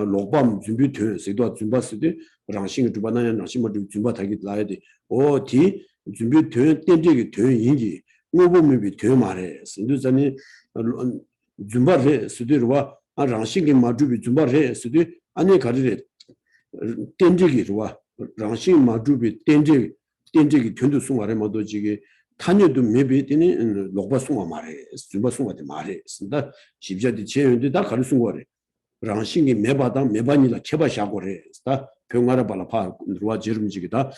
lokpam zumbi tuen sikdwa zumba sidi rangshingi zumba naya rangshima zumba tagi layadi o ti zumbi tuen tenjegi tuen yingi ngobo mibi tuen maare sindu zani zumba re sidi rwa rangshingi majubi zumba re sidi ane karire tenjegi rwa rangshingi majubi tenjegi tuendu sunga re mado jigi tanyedu mibi tini lokpa sunga maare zumba sunga di maare sinda shibjadi cheyonde da kari sunga re 랑싱이 매바당 매반이라 개바샤고래 다 병아라 발파 루와 지름지기다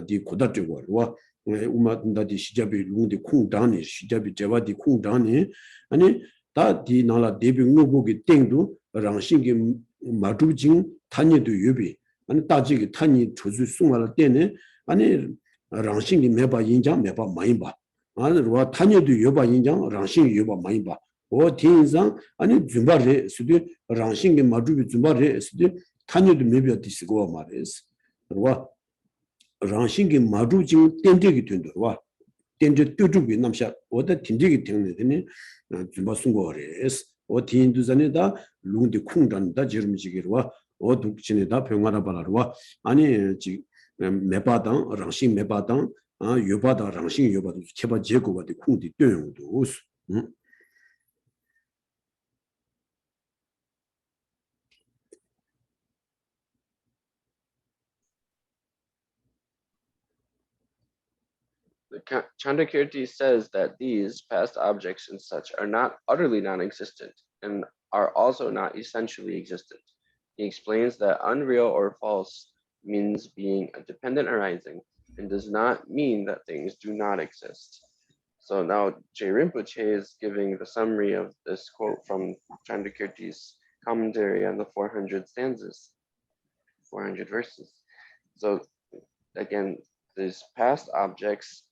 디 고다뜨고 루와 우마든다디 시잡이 룽디 쿵다니 시잡이 제바디 쿵다니 아니 다디 나라 데비 응고기 땡도 랑싱이 마두징 탄이도 유비 아니 따지기 탄이 조주 숭할 때네 아니 랑싱이 매바 인장 매바 많이 봐 아니 루와 탄이도 여바 인장 랑싱이 여바 많이 봐 오 팀상 아니 줌바레 수디 랑싱게 마주비 줌바레 수디 타녀도 메비아 디스고 말레스 와 랑싱게 마주지 땡데기 된다 와 땡데 뚜두비 남샤 오다 틴데기 되네 줌바 순고레스 오 팀두자네다 룽디 쿵단다 지름지기로 와오 독진에다 병하라 바라와 아니 지 메바당 랑싱 메바당 요바다 랑싱 요바도 제바 제고바디 쿵디 떼용도 Chandrakirti says that these past objects and such are not utterly non-existent and are also not essentially existent. He explains that unreal or false means being a dependent arising and does not mean that things do not exist. So now J. Rinpoche is giving the summary of this quote from Chandrakirti's commentary on the 400 stanzas, 400 verses. So again, these past objects,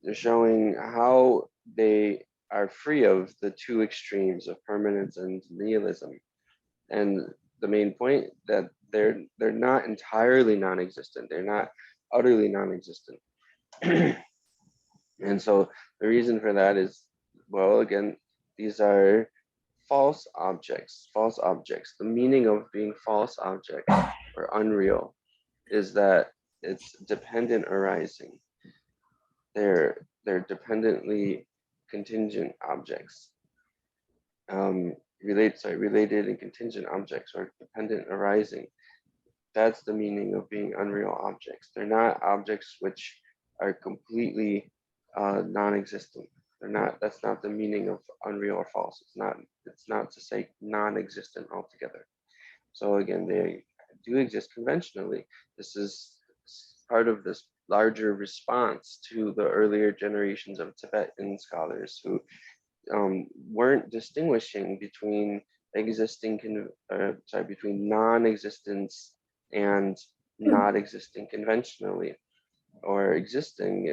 they're showing how they are free of the two extremes of permanence and nihilism. And the main point that they're not entirely non-existent. They're not utterly non-existent. And so the reason for that is, well, again, these are false objects. False objects. The meaning of being false object or unreal is that it's dependent arising. They're dependently contingent objects. Related and contingent objects or dependent arising. That's the meaning of being unreal objects. They're not objects which are completely non-existent. They're not. That's not the meaning of unreal or false. It's not to say non-existent altogether. So again, they do exist conventionally. This is part of this larger response to the earlier generations of Tibetan scholars who weren't distinguishing between between non-existence and not existing conventionally, or existing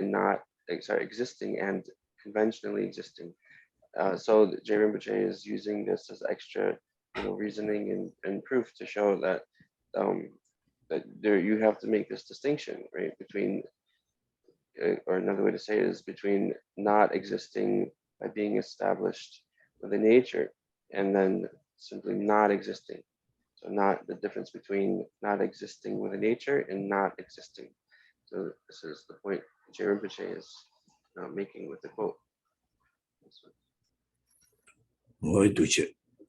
and conventionally existing. So J. Rinpoche is using this as extra, reasoning and proof to show that that you have to make this distinction, right, between, or another way to say it is between not existing by being established within nature and then simply not existing. So not the difference between not existing within nature and not existing. So this is the point J. Rinpoche is making with the quote.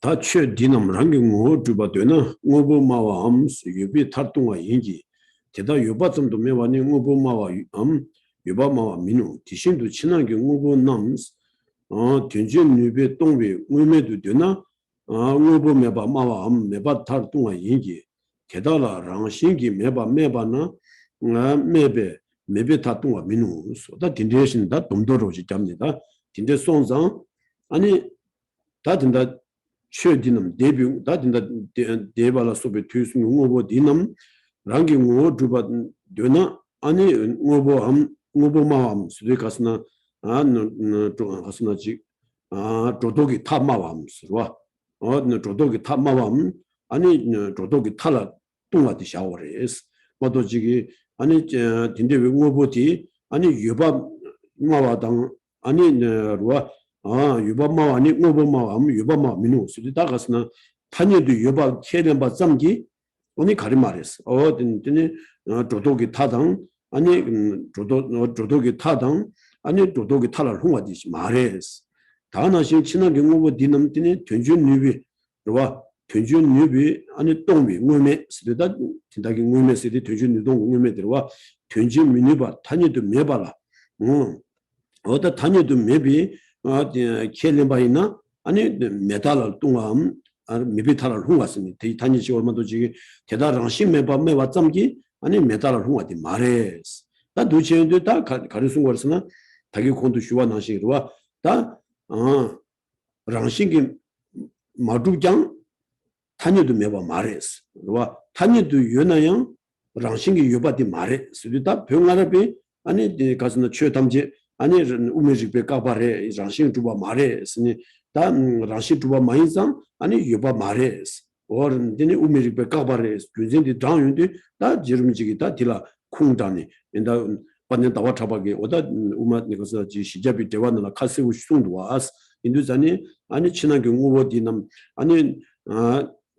다 최디남 랑경 뭐 주바되나 뭐보마와 암스 유비 탈동화 인지 대다 요바점도 매와니 뭐보마와 요바마와 민우 디신도 친하게 뭐보 남스 된전 유비 동비 의매도 되나 뭐보매바 마와 암 매바 탈동화 인지 대다라 랑신기 매바나 매베 탈동화 민우 소다 딘데신다 dom도로지 잡니다 딘데 송상 아니 다든다 최디는 데뷔 다든다 데발라 소베 투스 응오보 디남 랑기 응오 주바 되나 아니 응오보마함 수리가스나 하스나지 조독이 탑마함스와 조독이 탑마함 아니 조독이 탈라 동화디 샤워레스 뭐도지기 아니 딘데 응오보디 아니 유바 마와당 아니 루와 유바마 아니 뭐보마 유바마 민우 수리다 가스나 탄여도 유바 체련바 잠기 오니 가리 말했어 어딘니 조독이 타당 아니 조독이 타당 아니 조독이 탈을 홍화디시 말했어 다나신 친한 경우고 디넘디니 된준 뉴비 로와 된준 뉴비 아니 동비 응음에 수리다 진다기 응음에 수리 된준 뉴동 응음에 들어와 된준 미니바 탄여도 매발라 어다 탄여도 매비 켈림바이나 아니 메달을 동암 미비탈을 홍았습니다. 이 단위시 얼마도 지금 대다랑 심매바 잠기 아니 메달을 홍아디 말해스. 다 두체인데 다 가르sun 거스나 자기 콘도 쉬와 나시로와 다 랑신기 마두장 단위도 매바 말해스. 로와 단위도 연하양 랑신기 요바디 말해스. 다 병아랍이 아니 가스나 최담제 아니 우메직베 까바레 장신 주바 말했으니 다 장신 주바 마인상 아니 유바 말했어 어른들이 우메직베 까바레 군진디 장윤디 다 지름지기 다 딜라 쿵다니 인다 반년 다와 잡아게 오다 우마 이것서 지 시잡이 대화나 카세우 슝도 와스 인도자니 아니 친한 경우어디남 아니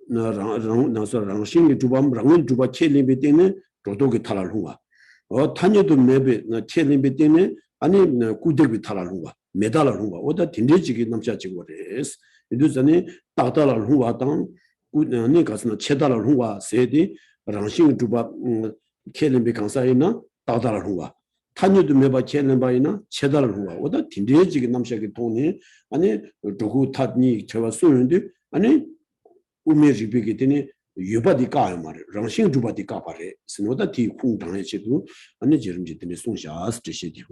나서 장신 주바 랑은 주바 켈리베 때문에 도도게 탈할 후가 탄여도 매베 켈리베 때문에 아니 구대비 탈알hun가 메달알hun가 오다 딘데지기 남자지고 그래스 이두전에 따달알hun가 당 아니 가스나 체달알hun가 세디 랑싱 주바 켈림비 강사이나 따달알hun가 탄유도 메바 켈림바이나 체달알hun가 오다 딘데지기 남자기 돈이 아니 누구 탓니 저와 소윤데 아니 우메지비기 되니 유바디 까요 말 랑싱 주바디 까바레 스노다 디 쿵당에 지도 아니 지름지 때문에 송샤스 지시디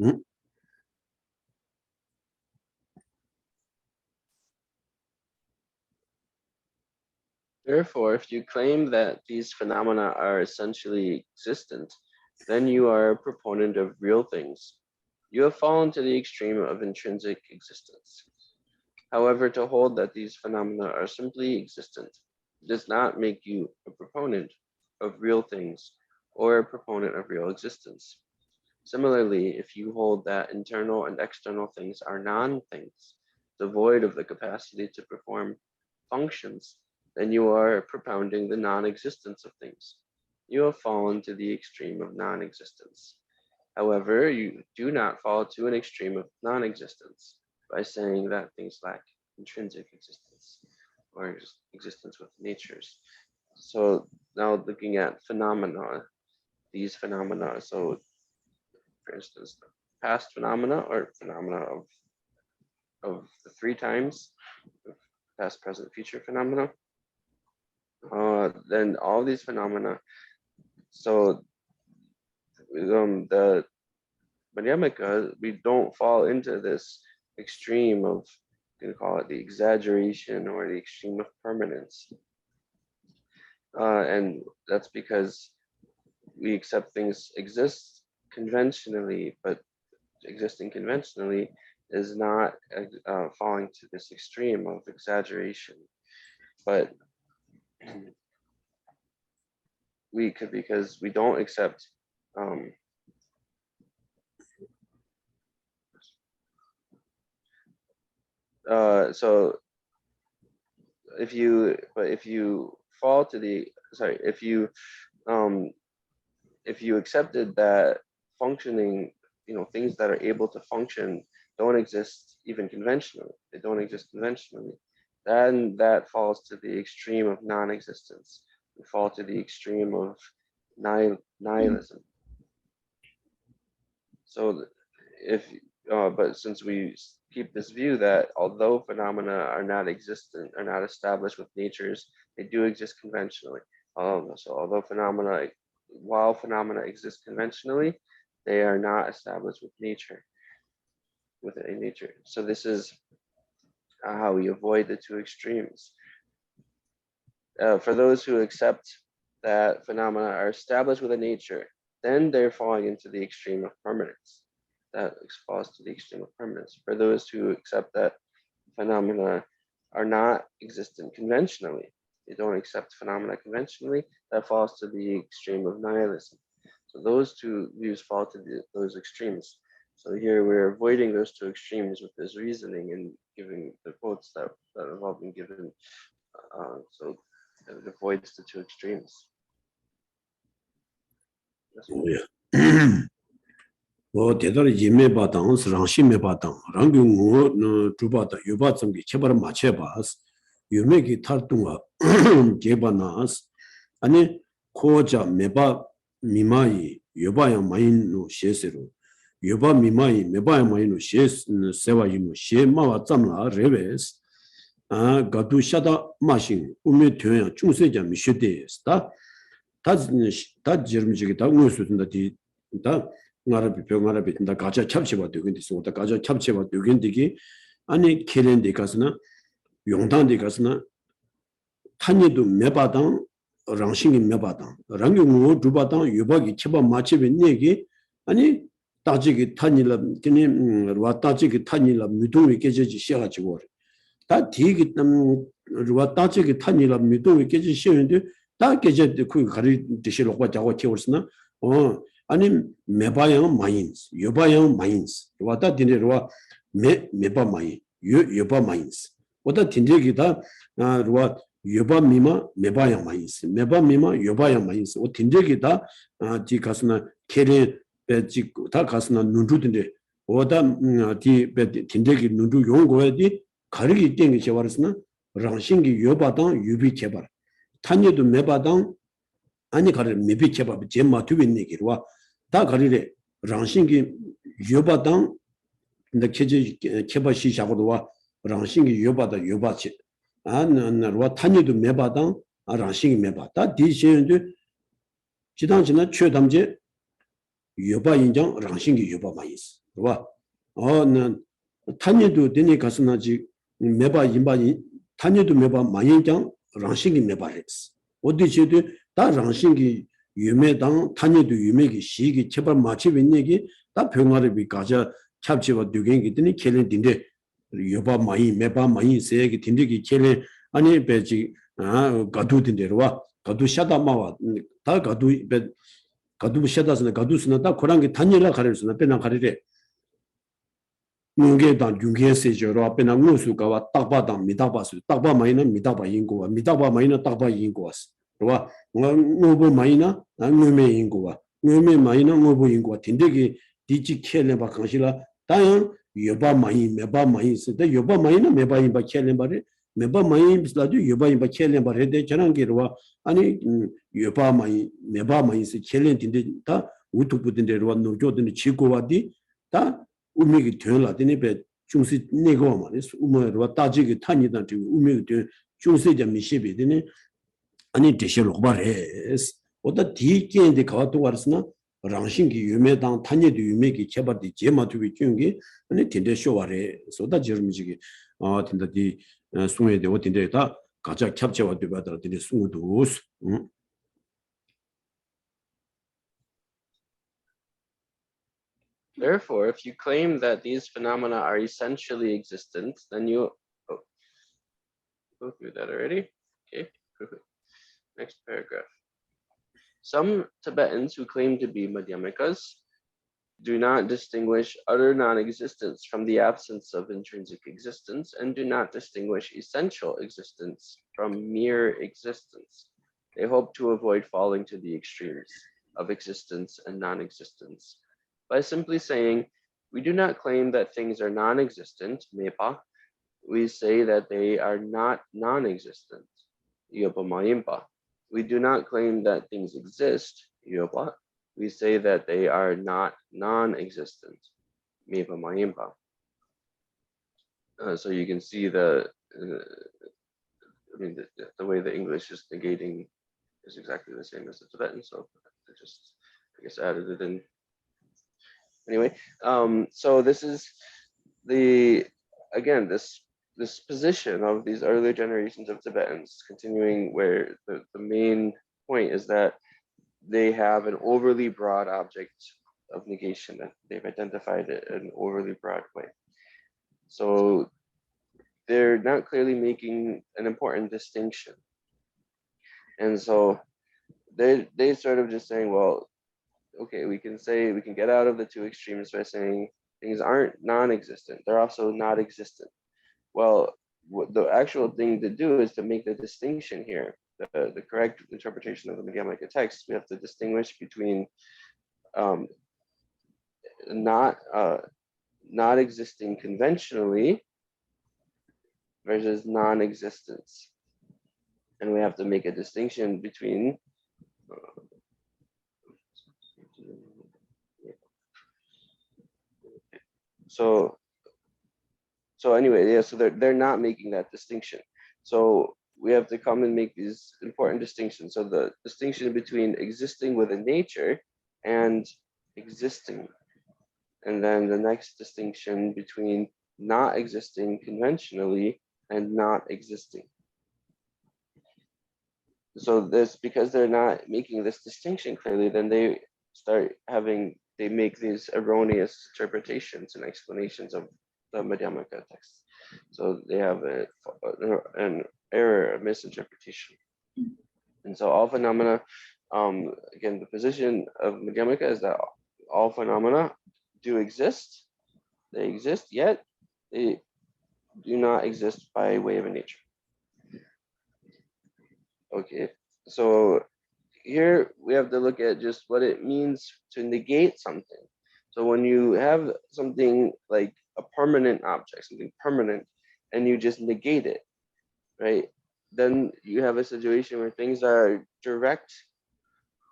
Therefore, if you claim that these phenomena are essentially existent, then you are a proponent of real things. You have fallen to the extreme of intrinsic existence. However, to hold that these phenomena are simply existent does not make you a proponent of real things or a proponent of real existence. Similarly, if you hold that internal and external things are non-things, devoid of the capacity to perform functions, then you are propounding the non-existence of things. You have fallen to the extreme of non-existence. However, you do not fall to an extreme of non-existence by saying that things lack intrinsic existence or existence with natures. So now looking at phenomena, these phenomena. So for instance, past phenomena or phenomena of the three times, past, present, future phenomena. Then all these phenomena, so the Madhyamaka, we don't fall into this extreme of, you can call it the exaggeration or the extreme of permanence. And that's because we accept things exist conventionally, but existing conventionally is not falling to this extreme of exaggeration. But because we don't accept so if you fall to the if you accepted that functioning, things that are able to function don't exist even conventionally, they don't exist conventionally, then that falls to the extreme of non-existence. We fall to the extreme of nihilism. So but since we keep this view that although phenomena are not existent, are not established with natures, they do exist conventionally. So although while phenomena exist conventionally, they are not established with nature, with a nature. So this is how we avoid the two extremes. For those who accept that phenomena are established with a nature, then they're falling into the extreme of permanence. That falls to the extreme of permanence. For those who accept that phenomena are not existent conventionally, they don't accept phenomena conventionally, that falls to the extreme of nihilism. So those two views fall to those extremes. So here we're avoiding those two extremes with this reasoning and giving the quotes that have all been given. So it avoids the two extremes. 대단히 예매바당, 랑시매바당, 랑경우 주바다, 유바점기 체바를 맞춰봐스, 유매기 탈동아 개바나스, 아니 코자 매바 미마이 유바야 마인노 셰세로, 유바 미마이 매바야 마인노 세와이노 셰마와 짬라 레베스, 가두샤다 마신 우메 되야 중세자 미셔데스다, 다 지름지기 다 무엇이든다 다 나라비 병아라비 다 가자 캡치바 되긴 있어. 다 가자 캡치바 되긴 되기 아니 케렌데 가스나 용단데 가스나 탄니도 매바당 랑싱이 매바당 랑경우 두바당 유바기 캡바 마치베 내기 아니 따지기 탄니라 드니 와 따지기 탄니라 미동이 깨지지 시가지고 다 디기 와 따지기 탄니라 미동이 깨지 시는데 다 깨지 그 가리 드시러 가자고 키웠으나 아니 매바양 마인스, 여바양 마인스, 와다 딘데로와 매바 마인, 여바 마인스, 와다 딘데기다 로와 여바 미마 매바양 마인스, 매바 미마 여바양 마인스, 오 딘데기다 디 가스나 케레 베지 다 가스나 눈두딘데 오다 디 딘데기 눈두 용고야디 가르기 땡기 제와르스나 랑싱기 여바당 유비 개발, 탄예도 매바당 아니 가르 미비 개발 제마 두빈 얘기로와 다 가리래 랑싱기 여바당 근데 케바시 작고도와 랑싱기 여바다 여바치 안나와 탄니도 매바당 랑싱이 매바 다 디시엔도 지당지나 최담제 여바 인정 랑싱이 여바 많이 있어. 봐. 어는 탄예도 되니 가서나지 매바 인바 탄예도 매바 많이 인정 랑싱이 매바랬어. 어디지도 다 랑싱이 유매당 탄예도 유매기 시기 제발 마치 웬얘기 다 병아를 비 가자 캡치와 두겐기 되니 켈렌딘데 여바 많이 매바 많이 세기 딘데기 켈렌 아니 배지 가두딘데로와 가두 샤다마와 다 가두 배 가두 샤다스나 가두스나 다 고랑게 단일라 가르스나 빼나 가리래 용계당 용계세저로 앞에나 무수가와 딱바당 미다바스 딱바 마이나 미다바 인고와 미다바 마이나 딱바 인고와스 그와 뭐뭐 마이나 응메 인고와 응메 마이나 뭐뭐 인고와 딘데기 디지 켈레바 강실라 다양 여바 마이 메바 마이 쓰다 여바 마이나 메바 인바 켈레바레 메바 마이 비sla도 여바 인바 켈레바레데 저랑게로와 아니 여바 마이 메바 마이 스 켈렌 딘데 다 우투부딘데로와 노조드니 지고와디 다 우미기 되라더니 배 중시 내고 말이스 우모로 따지기 탄이다 지금 우미기 되 중세자 미시비더니 아니 대셔로 바레스 어다 디게인데 가도 와르스나 랑싱기 유메당 탄예도 유메기 개발디 제마투비 중기 아니 딘데 쇼와레 소다 저미지기 딘다디 숭에데 어딘데다 가자 캡처와 되바더라 딘데 숭우도스 Therefore, if you claim that these phenomena are essentially existent, then you go through that already. Okay, next paragraph. Some Tibetans who claim to be Madhyamikas do not distinguish utter non-existence from the absence of intrinsic existence and do not distinguish essential existence from mere existence. They hope to avoid falling to the extremes of existence and non-existence. By simply saying, we do not claim that things are non-existent, mepa, we say that they are not non-existent, yopamayimpa. We do not claim that things exist, yopa, we say that they are not non-existent, mepamayimpa. So you can see the way the English is negating is exactly the same as the Tibetan, so I just, I guess, added it in. Anyway, so this is again this position of these earlier generations of Tibetans, continuing where the main point is that they have an overly broad object of negation, that they've identified it in an overly broad way. So they're not clearly making an important distinction. And so they sort of just saying, well, okay, we can get out of the two extremes by saying things aren't non-existent, they're also not existent. Well, what the actual thing to do is to make the distinction here. The correct interpretation of the Madhyamaka text, we have to distinguish between not existing conventionally versus non-existence. And we have to make a distinction between so anyway, yeah, so they're not making that distinction. So we have to come and make these important distinctions. So the distinction between existing within nature and existing. And then the next distinction between not existing conventionally and not existing. So this, because they're not making this distinction clearly, then they make these erroneous interpretations and explanations of the Madhyamaka text. So they have an error, a misinterpretation. And so all phenomena, again, the position of Madhyamaka is that all phenomena do exist. They exist, yet they do not exist by way of a nature. Okay, so here we have to look at just what it means to negate something. So when you have something like a permanent object, something permanent, and you just negate it, right? Then you have a situation where things are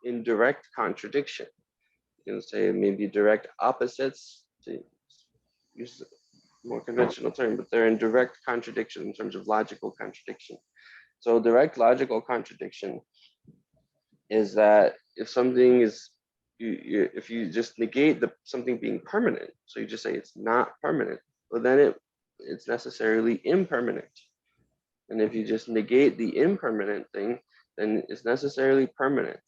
in direct contradiction. You can say maybe direct opposites, to use a more conventional term, but they're in direct contradiction in terms of logical contradiction. So direct logical contradiction is that if something is, if you just negate something being permanent, so you just say it's not permanent, well then it's necessarily impermanent. And if you just negate the impermanent thing, then it's necessarily permanent.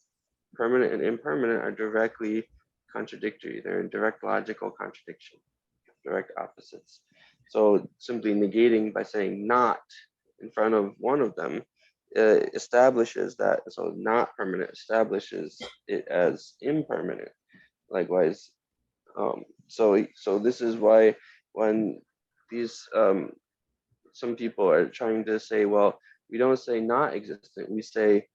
Permanent and impermanent are directly contradictory. They're in direct logical contradiction, direct opposites. So simply negating by saying not in front of one of them establishes that, so not permanent establishes it as impermanent. Likewise, so this is why when these some people are trying to say, well, we don't say not existent, we say,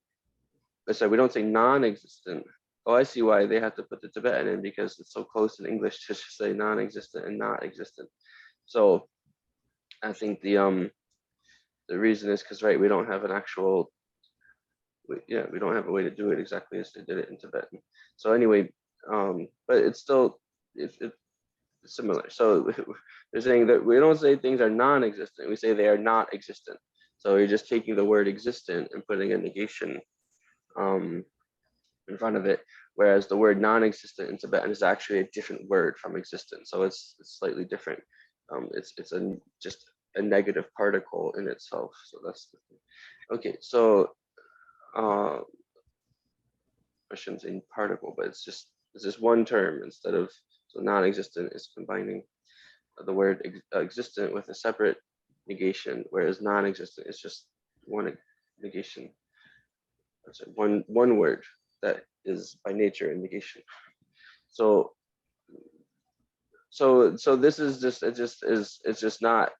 we don't say non-existent. Oh, I see why they have to put the Tibetan in, because it's so close in English to just say non-existent and not existent. So I think the reason is because, right, we don't have an actual, we don't have a way to do it exactly as they did it in Tibetan. So anyway, but it's still, it's similar. So they're saying that we don't say things are non-existent, we say they are not existent. So you're just taking the word existent and putting a negation in front of it, whereas the word non-existent in Tibetan is actually a different word from existent. So it's slightly different. It's just a negative particle in itself. So that's the thing. Okay, so I shouldn't say particle, but it's just one term instead of, so non-existent is combining the word existent with a separate negation, whereas non-existent is just one negation. One word that is by nature a negation. So this is just, it's just not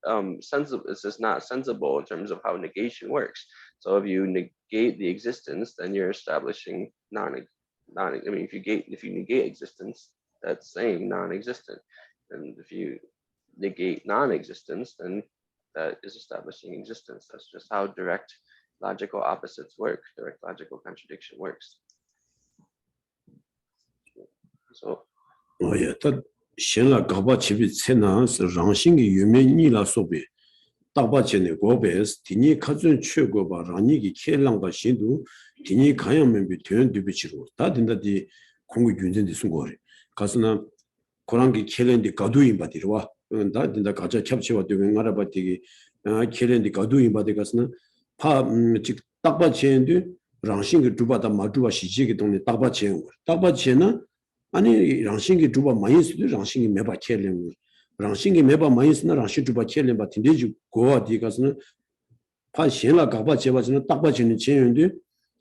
sensible. It's just not sensible in terms of how negation works. So if you negate the existence, then you're establishing I mean, if you negate existence, that's saying non-existent. And if you negate non-existence, then that is establishing existence. That's just how direct logical opposites work. Direct logical contradiction works. So. Oh yeah, that shenla gaba chibi tsena rangshingi yume nila sobe takba chene gobes tini kazun chego ba rani ki kelang ba shindu tini kayang membi tuyan dubi chiru ta dinda di kongu gyunzen di sungore kasana korangi kelendi gadu imba dirwa ta dinda gaja kyabchewa dubi ngara ba digi kelendi gadu imba di kasana pa chik takba chendu rangshingi duba da ma duba shijigi tongni takba chen takba chena 아니 랑싱기 두바 마이스도 랑싱기 메바 켈렘 랑싱기 메바 마이스나 랑시 두바 켈렘 바틴데지 고아 디가스는 파 신라 가바 제바스는 딱바지는 제연데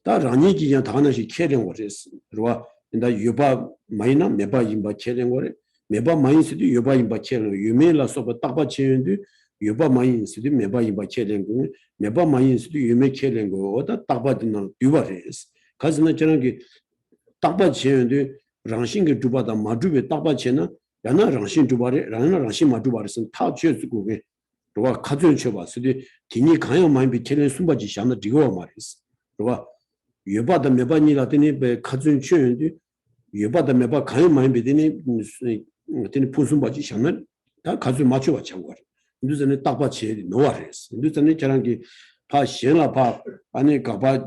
다 랑이기 그냥 다나시 켈렘 거랬어 그러와 인다 유바 마이나 메바 임바 켈렘 거래 메바 마이스도 유바 임바 켈렘 유메라서 딱바 제연데 유바 마이스도 메바 임바 켈렘 거 메바 마이스도 유메 켈렘 거 어다 딱바디는 유바레스 가스는 저런 게 딱바 제연데 랑싱게 두바다 마주베 따바체나 야나 랑싱 두바레 라나 랑싱 마주바르슨 타 쥐즈고게 도와 카존 쳐봤으디 디니 가요 많이 비체는 숨바지 샹나 디고 말이스 도와 예바다 메바니라더니 베 카존 쳐는데 예바다 메바 가요 많이 비더니 디니 푸숨바지 샹나 다 카존 맞춰봐 참고 인도전에 따바체 노아레스 인도전에 저랑기 파 시나 파 아니 가바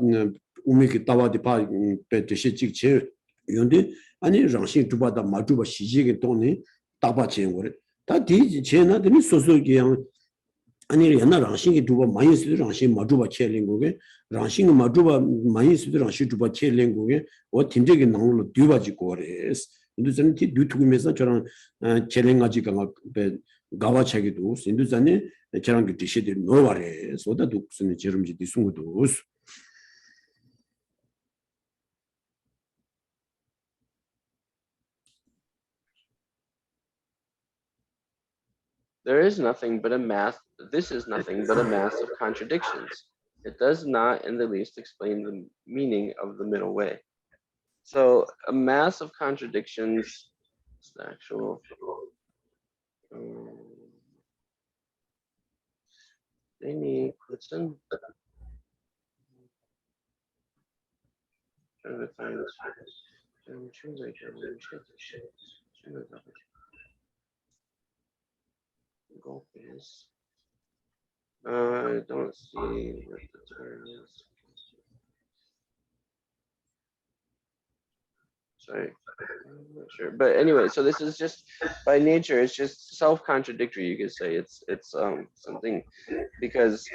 우미기 따와디 파 베트시 찍체 연데 아니 랑싱 두바다 마두바 시지게 돈이 따바체 거래 다 디지 제나더니 소소게 아니 옛날 랑싱이 두바 마이스도 랑싱 마두바 켈링 거게 랑싱 마두바 마이스도 랑싱 두바 켈링 거게 어 팀적인 나올로 뒤바지 거래스 인도전에 뒤투기면서 저랑 켈링가지가 가와차기도 인도전에 저랑 그 디시데 노바레 소다 독스네 제름지 디숭도 There is nothing but a mass, this is nothing but a mass of contradictions. It does not in the least explain the meaning of the middle way. So a mass of contradictions is the actual any question. Trying to find this. Go is I don't see what the term is. Sorry, I'm not sure. But anyway, so this is just by nature, it's just self-contradictory, you could say. It's something, because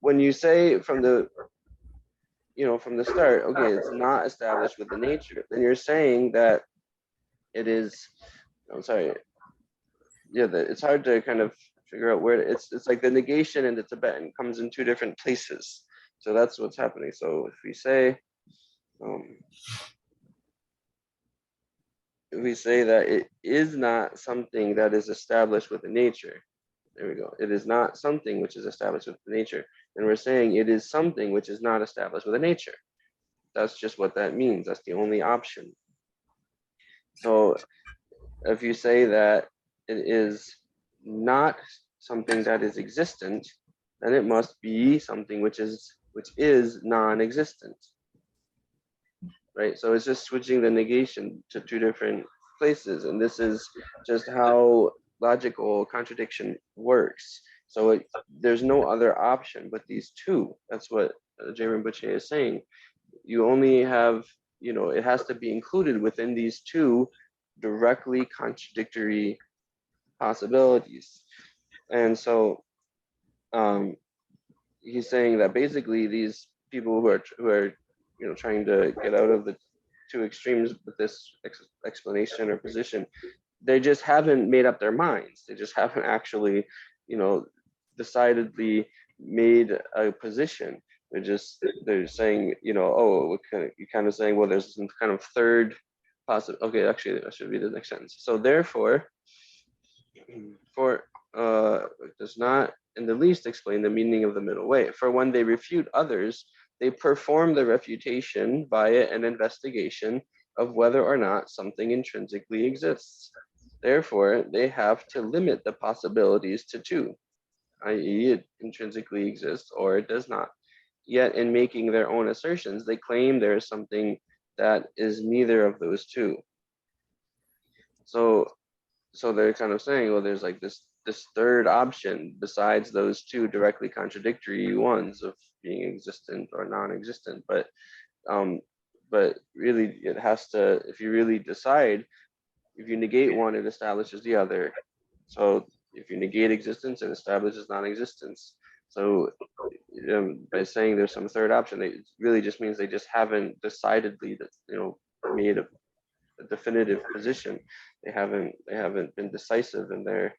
when you say from the start, okay, it's not established with the nature, then you're saying that it is, I'm sorry, yeah, it's hard to kind of figure out where it's like the negation in the Tibetan comes in two different places. So that's what's happening. So if we say that it is not something that is established with the nature, there we go. It is not something which is established with the nature. And we're saying it is something which is not established with the nature. That's just what that means. That's the only option. So if you say that it is not something that is existent, then it must be something which is non-existent. Right? So it's just switching the negation to two different places. And this is just how logical contradiction works. So there's no other option but these two. That's what J. Rinpoche is saying. You only have, it has to be included within these two directly contradictory possibilities. And so he's saying that basically these people who are trying to get out of the two extremes with this explanation or position, they just haven't made up their minds. They just haven't actually decidedly made a position. They're saying, you're kind of saying, well, there's some kind of third possible. Okay, actually that should be the next sentence. So therefore, it does not in the least explain the meaning of the middle way. For when they refute others, they perform the refutation via an investigation of whether or not something intrinsically exists. Therefore, they have to limit the possibilities to two, i.e., it intrinsically exists or it does not. Yet in making their own assertions, they claim there is something that is neither of those two. So they're kind of saying, well, there's like this third option besides those two directly contradictory ones of being existent or non-existent. But really it has to, if you really decide, if you negate one, it establishes the other. So if you negate existence, it establishes non-existence. So by saying there's some third option, it really just means they just haven't decidedly made a definitive position. They haven't been decisive in their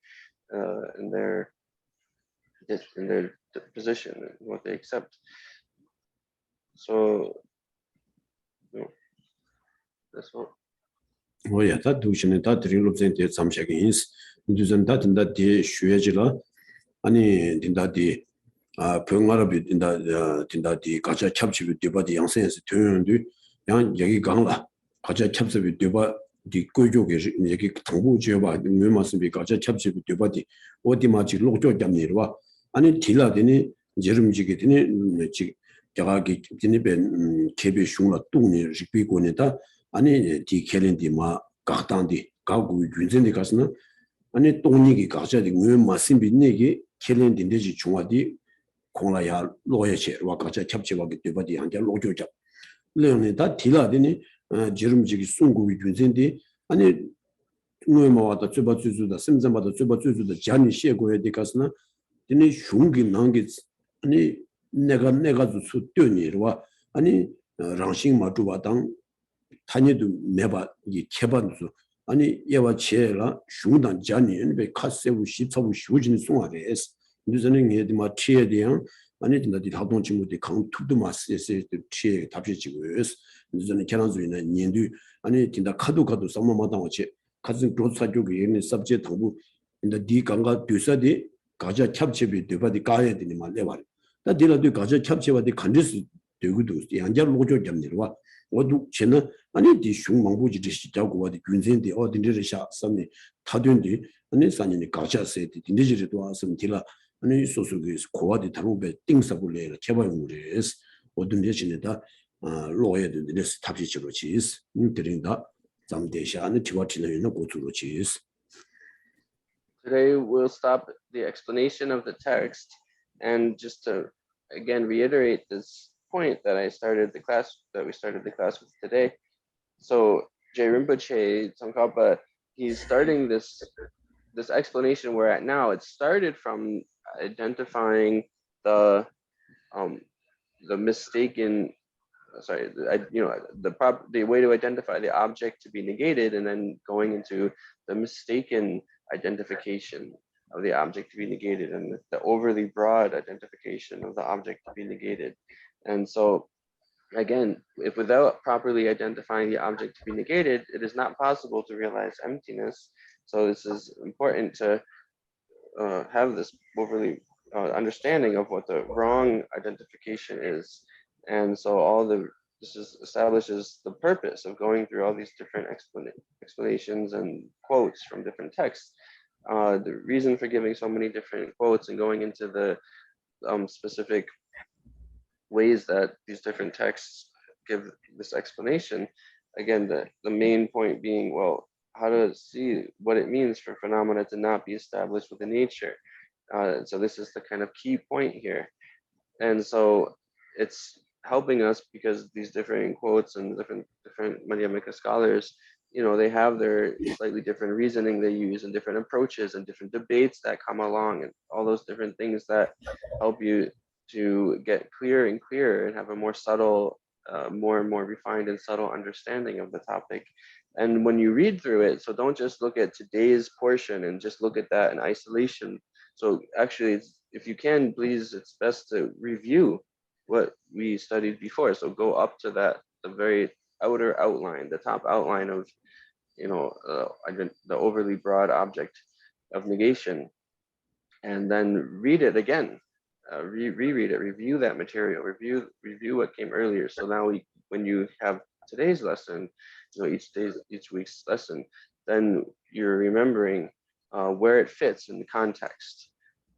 position and what they accept. So that's what. Oh yeah, that dushine that rilobzen de samshagins. Duzen that in that de shuejila. Ani dinda di 병아랍이 dinda di 가자 캡치비 되바디 양생에서 되는데 양 여기 강라 가자 캡치비 되바 디 고조게 여기 당부 지어봐 왜 말씀이 가자 캡치비 되바디 어디 마치 로조 잡니르와 아니 딜라더니 여름지게 되니 지 자가기 진입에 개비 슝라 뚱니 리비고네다 아니 디 캘린디마 각당디 가고 윤전디 가서는 아니 똥니기 가자디 왜 말씀이 내기 캘린디지 중화디 공라야 로예체 와가자 캡치바기 되바디 한자 로조잡 레오네다 딜라더니 지름지기 송구위 윤전디 아니 누에마와다 쯔바쯔즈다 심잠바다 쯔바쯔즈다 자니 시에고에 디가스나 디니 슝기 난기 아니 내가 주 뛰니르와 아니 랑싱 마주바당 타니도 매바 이 개반주 아니 예와 제라 슝단 자니에 카세우 시차부 슈진 송아레스 뉴저는 예디마 티에디양 아니 dinda디 하동 친구들 강투도 마스에서 티에 답시지고스 뉴저는 캐나주이나 년도 아니 dinda 카도 상마마당 어치 가진 도사족이 있는 서브젝트 당부 인다디 강가 뒤사디 가자 캡체비 되바디 가야 되니 말레발 다 딜라디 가자 캡체바디 간디스 되고도 양자 로조 잡니와 어두 쟤는 아니 디 슝망부지 시작고 어디 군센디 어디를 샤 섬이 타된디 아니 산이니 가자세디 딘디지도 왔으면 딜라 아니 소소게 고아디 다루베 띵사불레라 개발물에스 어떤 대신에다 로에드네스 탑시치로 치스 드린다 잠대샤는 티와치는 고투로 치스. Today we'll stop the explanation of the text And just to again reiterate this point that we started the class with today. So Jay Rinpoche Tsongkhapa, he's starting this explanation we're at now. It started from identifying the mistaken, the way to identify the object to be negated, and then going into the mistaken identification of the object to be negated, and the overly broad identification of the object to be negated. And so again, if without properly identifying the object to be negated, it is not possible to realize emptiness. So this is important to have this overly understanding of what the wrong identification is. And so this establishes the purpose of going through all these different explanations and quotes from different texts. The reason for giving so many different quotes and going into the specific ways that these different texts give this explanation, again, the main point being, well, how to see what it means for phenomena to not be established within nature. So this is the kind of key point here. And so it's helping us because these different quotes and different Madhyamika scholars, they have their slightly different reasoning they use and different approaches and different debates that come along and all those different things that help you to get clearer and clearer and have a more subtle, more and more refined and subtle understanding of the topic. And when you read through it, so don't just look at today's portion and just look at that in isolation. So actually, if you can, please, it's best to review what we studied before. So go up to that, the very outer outline, the top outline of, the overly broad object of negation, and then read it again, reread it, review that material, review what came earlier. So now when you have today's lesson, each week's lesson, then you're remembering where it fits in the context.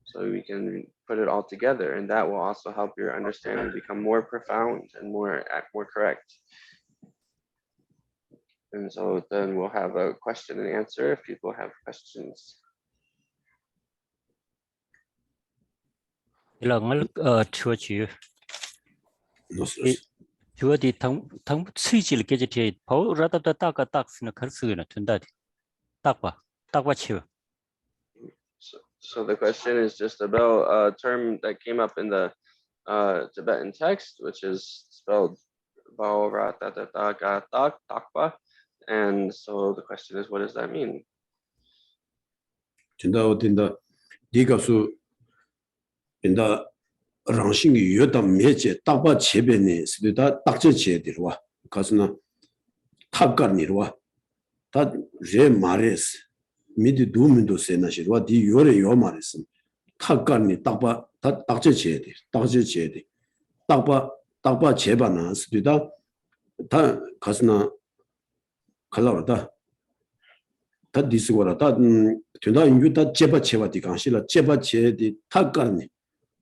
So we can put it all together, and that will also help your understanding become more profound and more correct. And so then we'll have a question and answer if people have questions. 주어디 당 수지를 깨지티 바우라다다 따가 딱스는 걸스는 된다디 딱봐 치워. So the question is just about a term that came up in the Tibetan text, which is spelled Baoratatataga. And so the question is, what does that mean? 랑싱이 요다 메제 딱바 제베네 스비다 딱제 제디르와 가스나 탑가니르와 다제 마레스 미디 두민도 세나시르와 디 요레 요 마레스 탑가니 딱바 딱제 제디 딱바 제바나 스비다 다 가스나 칼라르다 다 디스고라 다 된다 인유다 제바 제바디 강실라 제바 제디 탑가니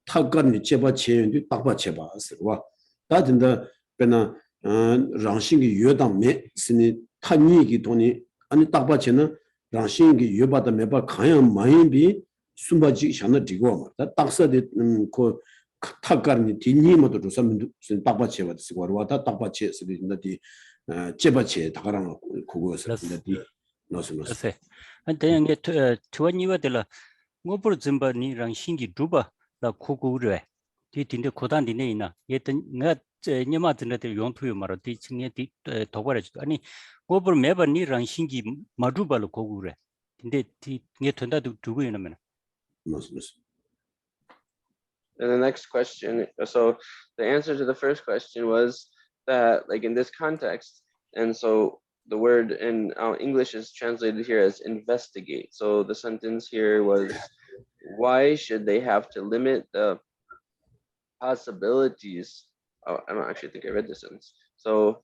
타간이 제바 체인도 딱바 제바스와 다든다 베나 랑싱이 요담메 스니 타니기 돈이 아니 딱바 제는 랑싱이 요바다 메바 가양 마인비 숨바지 샤나 디고 다 딱서데 그 타간이 디니모도 조사면 딱바 제바스고 와다 딱바 제스리나디 제바 제 다가랑 그거서 디 노스노스 안데 이게 투원이와들라 뭐불 짐바니 랑싱이 두바 나 고고르 디딘데 고단디네 있나 예든 내가 녀마드네들 용투요 말어 디칭에 디 도발해줘 아니 고불 매번 니랑 신기 마두발로 고고르 근데 디게 된다도 두고 있으면 And the next question, so the answer to the first question was that, like, in this context, and so the word in English is translated here as investigate. So the sentence here was, why should they have to limit the possibilities? Oh, I don't actually think I read this sentence. So,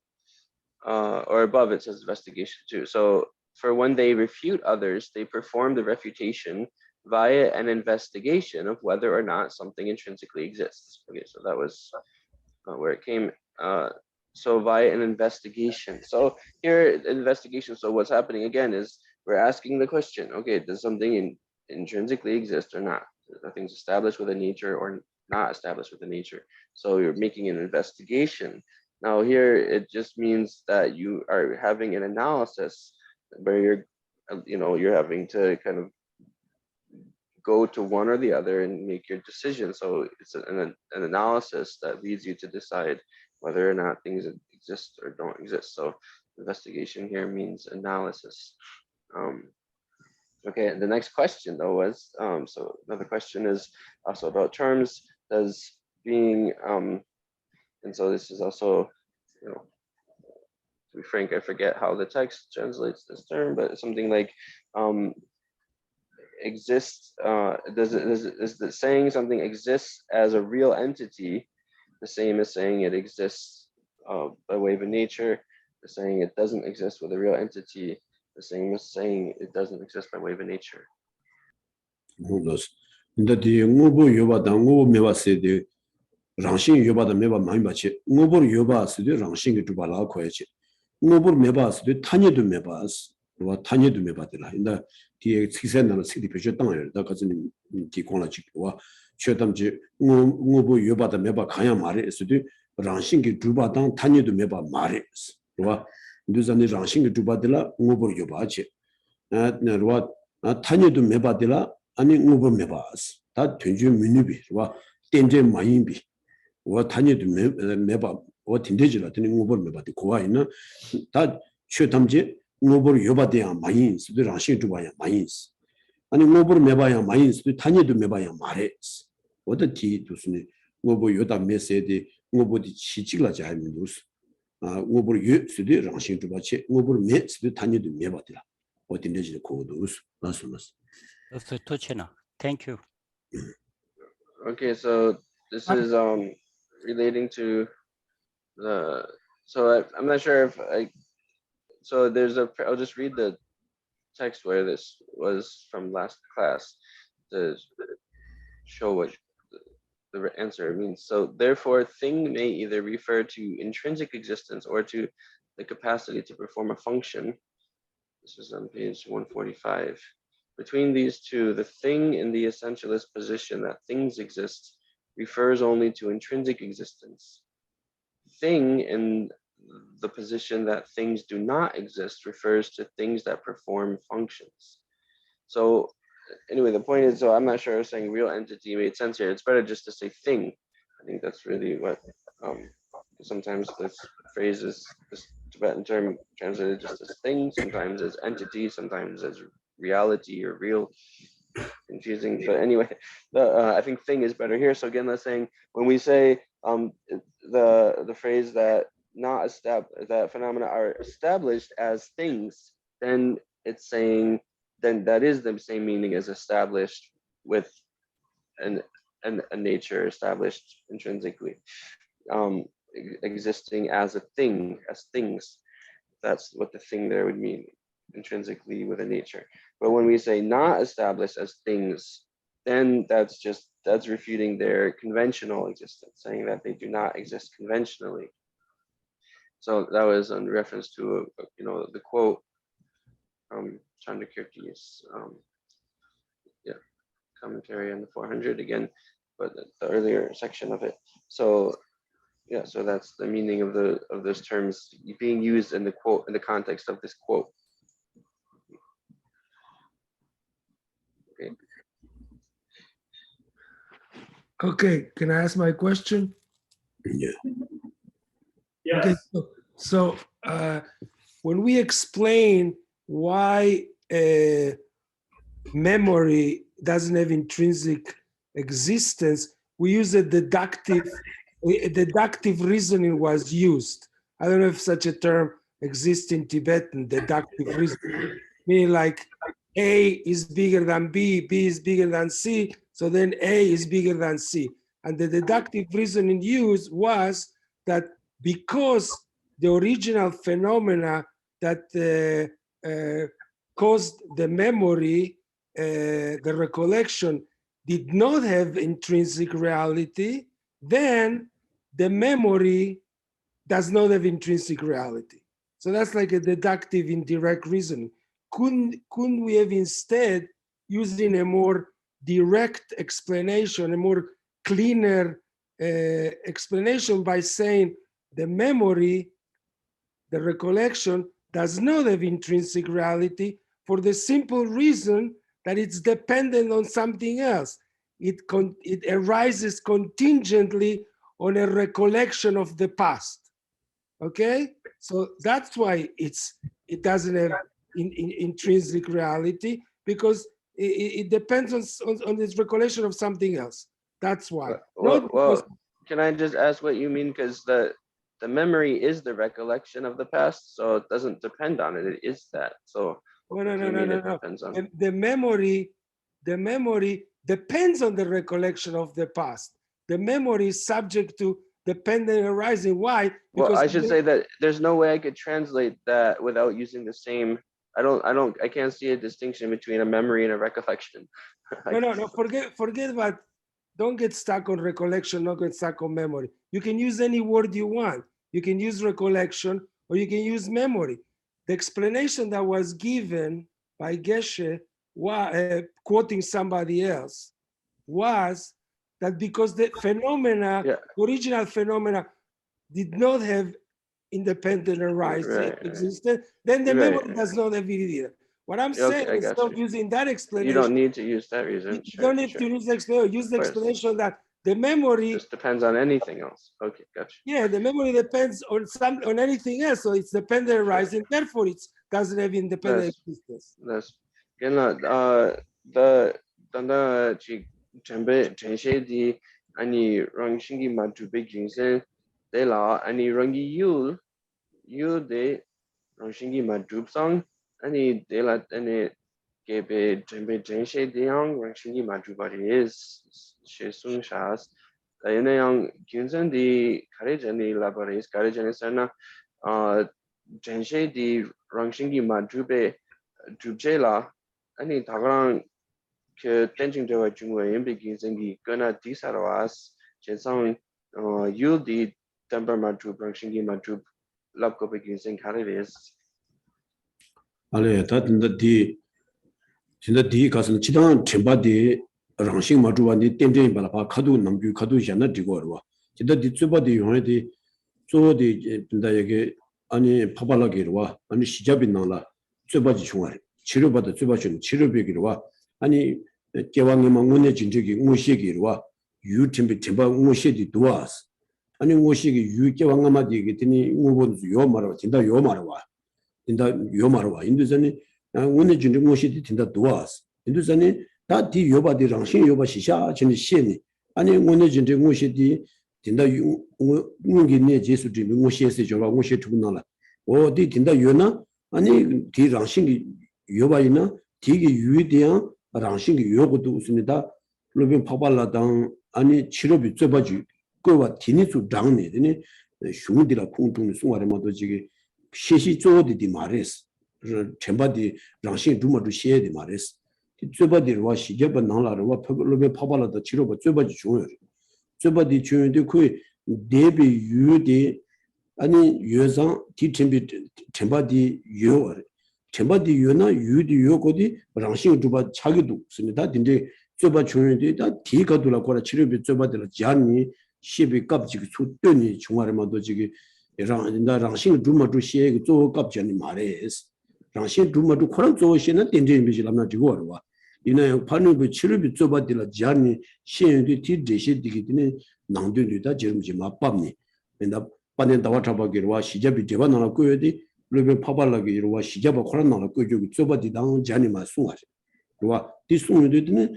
or above it says investigation too. So for when they refute others, they perform the refutation via an investigation of whether or not something intrinsically exists. Okay, so that was where it came. So via an investigation. So here, investigation. So what's happening again is we're asking the question, okay, does something intrinsically exist or not? nothing's established with a nature or not established with a nature. So you're making an investigation. Now here it just means that you are having an analysis where you're having to kind of go to one or the other and make your decision. So it's an analysis that leads you to decide whether or not things exist or don't exist. So investigation here means analysis. Okay, and the next question though was, so another question is also about terms. Does being, and so this is also, to be frank, I forget how the text translates this term, but something like exists, is the saying something exists as a real entity the same as saying it exists by way of a nature, the saying it doesn't exist with a real entity, the same as saying it doesn't exist by way of a nature. 근데 이 응어부 요바다 응어부 메바세데 랑신 요바다 메바 많이 받지 응어부 요바스데 랑신게 두발라 거야지 응어부 메바스데 타니도 메바스 와 타니도 메바들라 근데 뒤에 시세나는 시디 표시 땅을 다 가진 기권라 지와 최담지 응어부 요바다 메바 가야 말에 있어도 랑신게 두바당 타니도 메바 말에 와 누자니 랑신게 두바들라 응어부 요바지 나와 타니도 메바들라 아니 응어부 메바스 다 된주 미니비 와 땡제 마인비 와 타니도 메바 와 딘데지라 되는 응어부 메바디 고아 있나 다 최담지 응어부 요바대야 마인스도 랑신 두바야 마인스 아니 응어부 메바야 마인스도 타니도 메바야 마레스 어디 두스니 응어부 요다 메세디 응어부디 치직라지 하면도스 아 응어부 요스도 랑신 두바치 응어부 메스도 타니도 메바디라 어디 내지 고도스 나스나스 Thank you. Okay, so this is relating to the, so I'm not sure if so there's I'll just read the text where this was from last class to show what the answer means. So therefore thing may either refer to intrinsic existence or to the capacity to perform a function. This is on page 145. Between these two, the thing in the essentialist position that things exist refers only to intrinsic existence. Thing in the position that things do not exist refers to things that perform functions. So anyway, the point is, so I'm not sure if saying real entity made sense here. It's better just to say thing. I think that's really what, sometimes this phrase is, this Tibetan term translated just as thing, sometimes as entity, sometimes as reality or real, confusing, but anyway, I think thing is better here. So again, that's saying when we say the phrase that that phenomena are established as things, then it's saying then that is the same meaning as established with a nature, established intrinsically, existing as a thing, as things. That's what the thing there would mean, intrinsically with a nature. But when we say not established as things, then that's refuting their conventional existence, saying that they do not exist conventionally. So that was in reference to the quote Chandrakirti's commentary on the 400 again, but the earlier section of it. So yeah, so that's the meaning of those terms being used in the quote, in the context of this quote. Okay, can I ask my question? Yeah. Yes. Okay, so when we explain why memory doesn't have intrinsic existence, we use a deductive reasoning was used. I don't know if such a term exists in Tibetan, deductive reasoning, meaning like A is bigger than B, B is bigger than C, so then A is bigger than C. And the deductive reasoning used was that because the original phenomena that caused the memory, the recollection, did not have intrinsic reality, then the memory does not have intrinsic reality. So that's like a deductive indirect reasoning. Couldn't we have instead, using a more direct explanation, a more cleaner explanation by saying the memory, the recollection, does not have intrinsic reality for the simple reason that it's dependent on something else. It arises contingently on a recollection of the past. Okay, so that's why it doesn't have intrinsic reality, because it depends on this recollection of something else. That's why. Well, can I just ask what you mean? Because the memory is the recollection of the past, so it doesn't depend on it. It is that. So no. Depends on The memory depends on the recollection of the past. The memory is subject to dependent arising. Why? Because well, I should say that there's no way I could translate that without using the same. I can't see a distinction between a memory and a recollection. No. Forget about. Don't get stuck on recollection. Not get stuck on memory. You can use any word you want. You can use recollection or you can use memory. The explanation that was given by Geshe, quoting somebody else, was that because the phenomena, original phenomena, did not have independent arising existence, then the memory does not have it either. What I'm saying is not using that explanation. You don't need to use that reason. You don't need to use the explanation. Use the explanation that the memory just depends on anything else. Okay, gotcha. Yeah, the memory depends on anything else, so it's dependent arising. Therefore, it doesn't have independent existence. That's the Geshe di ani rangi matu begin de la ani rangi you de rangi matu song ani de la ani gebe Geshe de yang rangi matu bari is she sung shas ene yang gyunzen di karejani labaris karejani sana Geshe di rangi matu be Jubjela, any Tagarang tension to a Jungway begins and the Guna Disarawas, Chensang, you the temperament to Brangshingi Matu, Lapko begins in Carivis. Ale, that in the D, Cousin Chidan, Chimbadi, Rangsing Matuan, the Tending Balapa, Kadu, Nambu, Kadu, Jana Digorwa. Chida di Tsubadi, already so the Ani Papalagirwa, and Shijabinala. 쇠바지 중앙에 치료받아 쇠바지는 치료비기로와 아니 개왕이만 운의 진적이 무시기로와 유팀비 팀바 무시디 도와스 아니 무시기 유개왕마디 이게더니 우본주 요 말아 진다 요 말아와 진다 요 말아와 인도전에 운의 진적 무시디 진다 도와스 인도전에 다디 요바디 랑신 요바 시샤 진의 시니 아니 운의 진적 무시디 진다 운기네 제수디 무시에서 저와 무시 투나라 어디 진다 요나 아니 디 랑싱이 요바이나 디기 유대한 랑싱이 요고도 있습니다. 로빈 파발라당 아니 치료비 쯧바지 그와 디니수 장내더니 슝디라 콩통이 숭아레마도 지기 시시 쪼디디 말레스 쳔바디 랑싱 두마도 시에디 말레스 쯧바디와 시게바 나라와 로빈 파발라다 치료바 쯧바지 중요 쯧바디 중요데 그 데비 유디 아니 여상 디템비 템바디 요 템바디 요나 유디 요고디 랑싱 두바 차기도 있습니다. 근데 쯧바 중요되다 디가도라 거라 치료비 쯧바들 잔이 시비 값지기 수돈이 중화에만도 지기 랑싱 두마도 시에 그 값전이 말해스 랑싱 두마도 코란 조시는 덴데미지라면 지고 와 이내 판을 치료비 쯧바들 잔이 시에도 디데시디기는 낭된이다 제름지 맞밥니 근데 반년 다와 잡아기로와 시잡이 대반하나 꾸여디 루베 파발라기로와 시잡아 코란나나 꾸여기 좁아디당 자니마 숭하지 그와 디숭유드는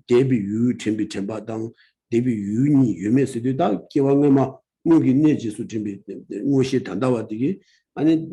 데비 유 템비 템바당 데비 유니 유메스디다 개왕마 무기 내지수 템비 무시 단다와디기 아니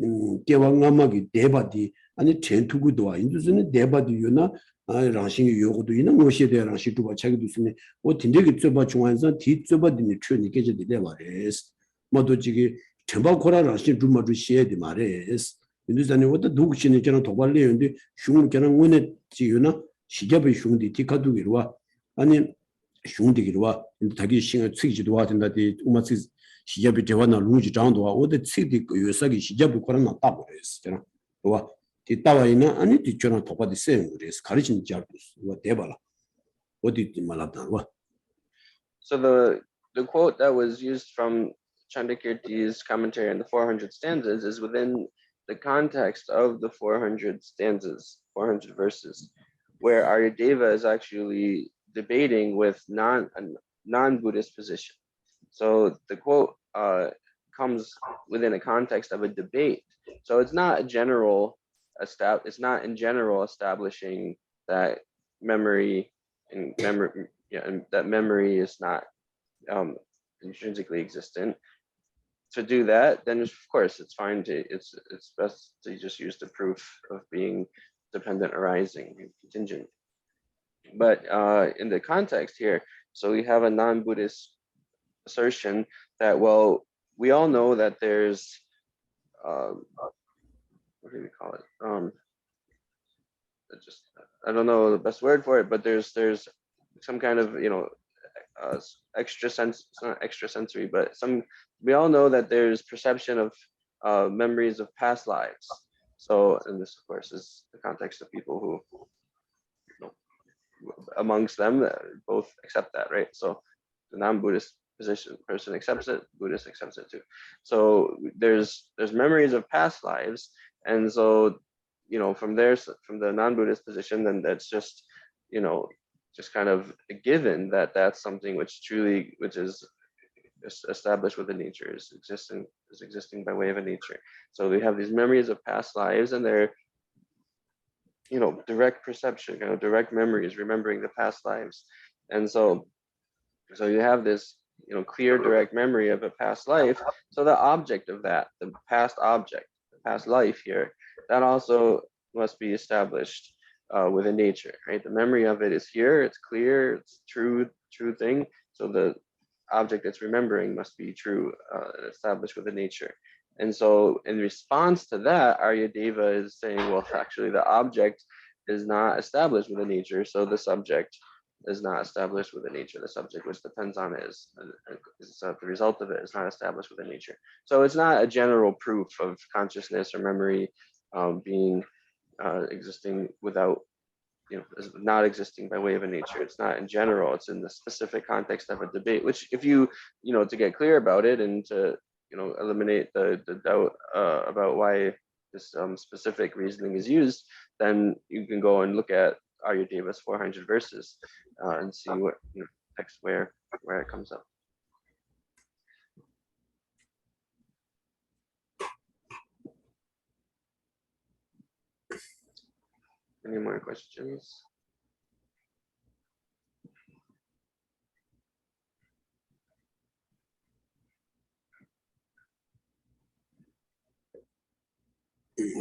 개왕마기 데바디 아니 젠투구도와 인두스는 데바디 유나 랑싱이 요구도 있는 무시에 대한 랑시 두바 차기도 있으니 뭐 딘데기 좁아 중앙에서 디 좁아디니 추니 깨져디 데바레스 모두지기 템바코라랑 신주마주 시에디 말레스 인도산에 왔다 누구신이 저는 도발레인데 슝께는 원에 지유나 시접의 슝디 티카두기로와 아니 슝디기로와 자기 신의 측지도 와든다디 우마스 시접의 대화나 루지 장도와 어디 측디 요사기 시접의 코라나 따버렸어 저는 와 뒤따와이나 아니 뒤쪽으로 도바디 세는 그래서 가르친 자르스 와 대발라 어디 말았다고? So the quote that was used from Chandakirti's commentary on the 400 stanzas is within the context of the 400 stanzas, 400 verses, where Aryadeva is actually debating with a non-Buddhist position. So the quote comes within a context of a debate. So it's not in general establishing that memory and that memory is not intrinsically existent. To do that, then of course it's fine to it's best to just use the proof of being dependent arising and contingent. But in the context here, so we have a non-Buddhist assertion that, well, we all know that there's what do we call it? I don't know the best word for it, but there's some kind of extra sense. It's not extra sensory, but we all know that there's perception of memories of past lives. So, and this of course is the context of people who, amongst them, both accept that, right? So the non-Buddhist person accepts it, Buddhist accepts it too. So there's memories of past lives, and so from the non-Buddhist position, then that's just just kind of a given that that's something which is established within nature, is existing by way of a nature. So we have these memories of past lives, and they're direct perception, direct memories, remembering the past lives. And so you have this clear direct memory of a past life. So the object of that, the past object, the past life here, that also must be established within nature, right? The memory of it is here, it's clear, it's true thing. So the object that's remembering must be true, established within nature. And so in response to that, Aryadeva is saying, well, actually the object is not established within nature, so the subject is not established within nature. The subject which depends on it is the result of it is not established within nature. So it's not a general proof of consciousness or memory being existing without, not existing by way of a nature. It's not in general, it's in the specific context of a debate, which if you, to get clear about it and to, eliminate the doubt about why this specific reasoning is used, then you can go and look at Aryadeva's 400 verses and see what text where it comes up. Any more questions?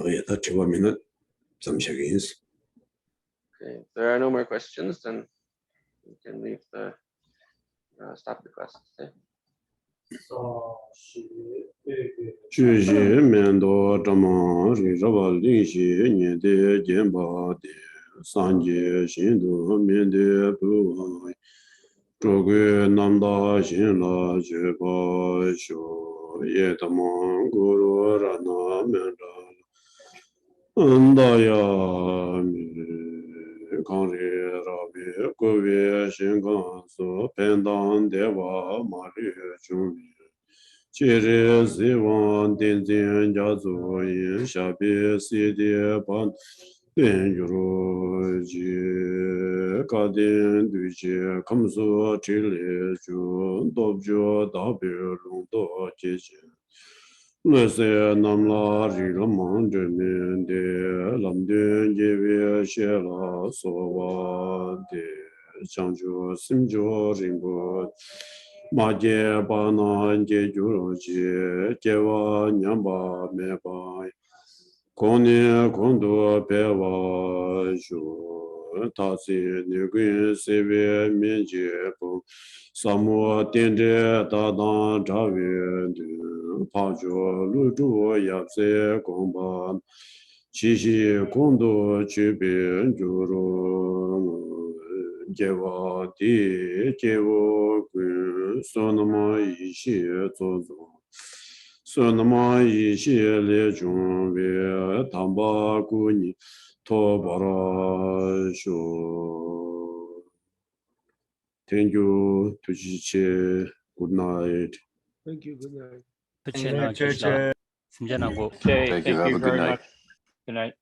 예, 다 제법이는 잠시하겠습니다. Okay, if there are no more questions, then we can leave stop the class today. 学习面多这么是这个灵犀你的肩膀的三界心都面的不完，这个南大心了就把学也他妈咕噜让那面着，大呀米康日拉比各位心肝所偏当的话马里兄弟。今日希望电竞家族因下边系列版电入及家电对接看守之类就都就代表龙多结晶。那些南拉日了忙着面的南边这边写了所谓的讲究心就人不。马杰巴南杰就罗杰杰瓦娘巴梅巴，空年空多别瓦说，他是那个西边面杰不，沙漠点着大当茶园的，爬着路主也在公巴，七夕空多去边就罗。结果的结果跟说那么一些做说那么一些那种为他把过你托巴拉说。Thank you. Tujiche. Good night. Thank you. Good night. 부채나 주시라. 심전하고 Okay, Thank you. thank Have you a good very night. much. Good night.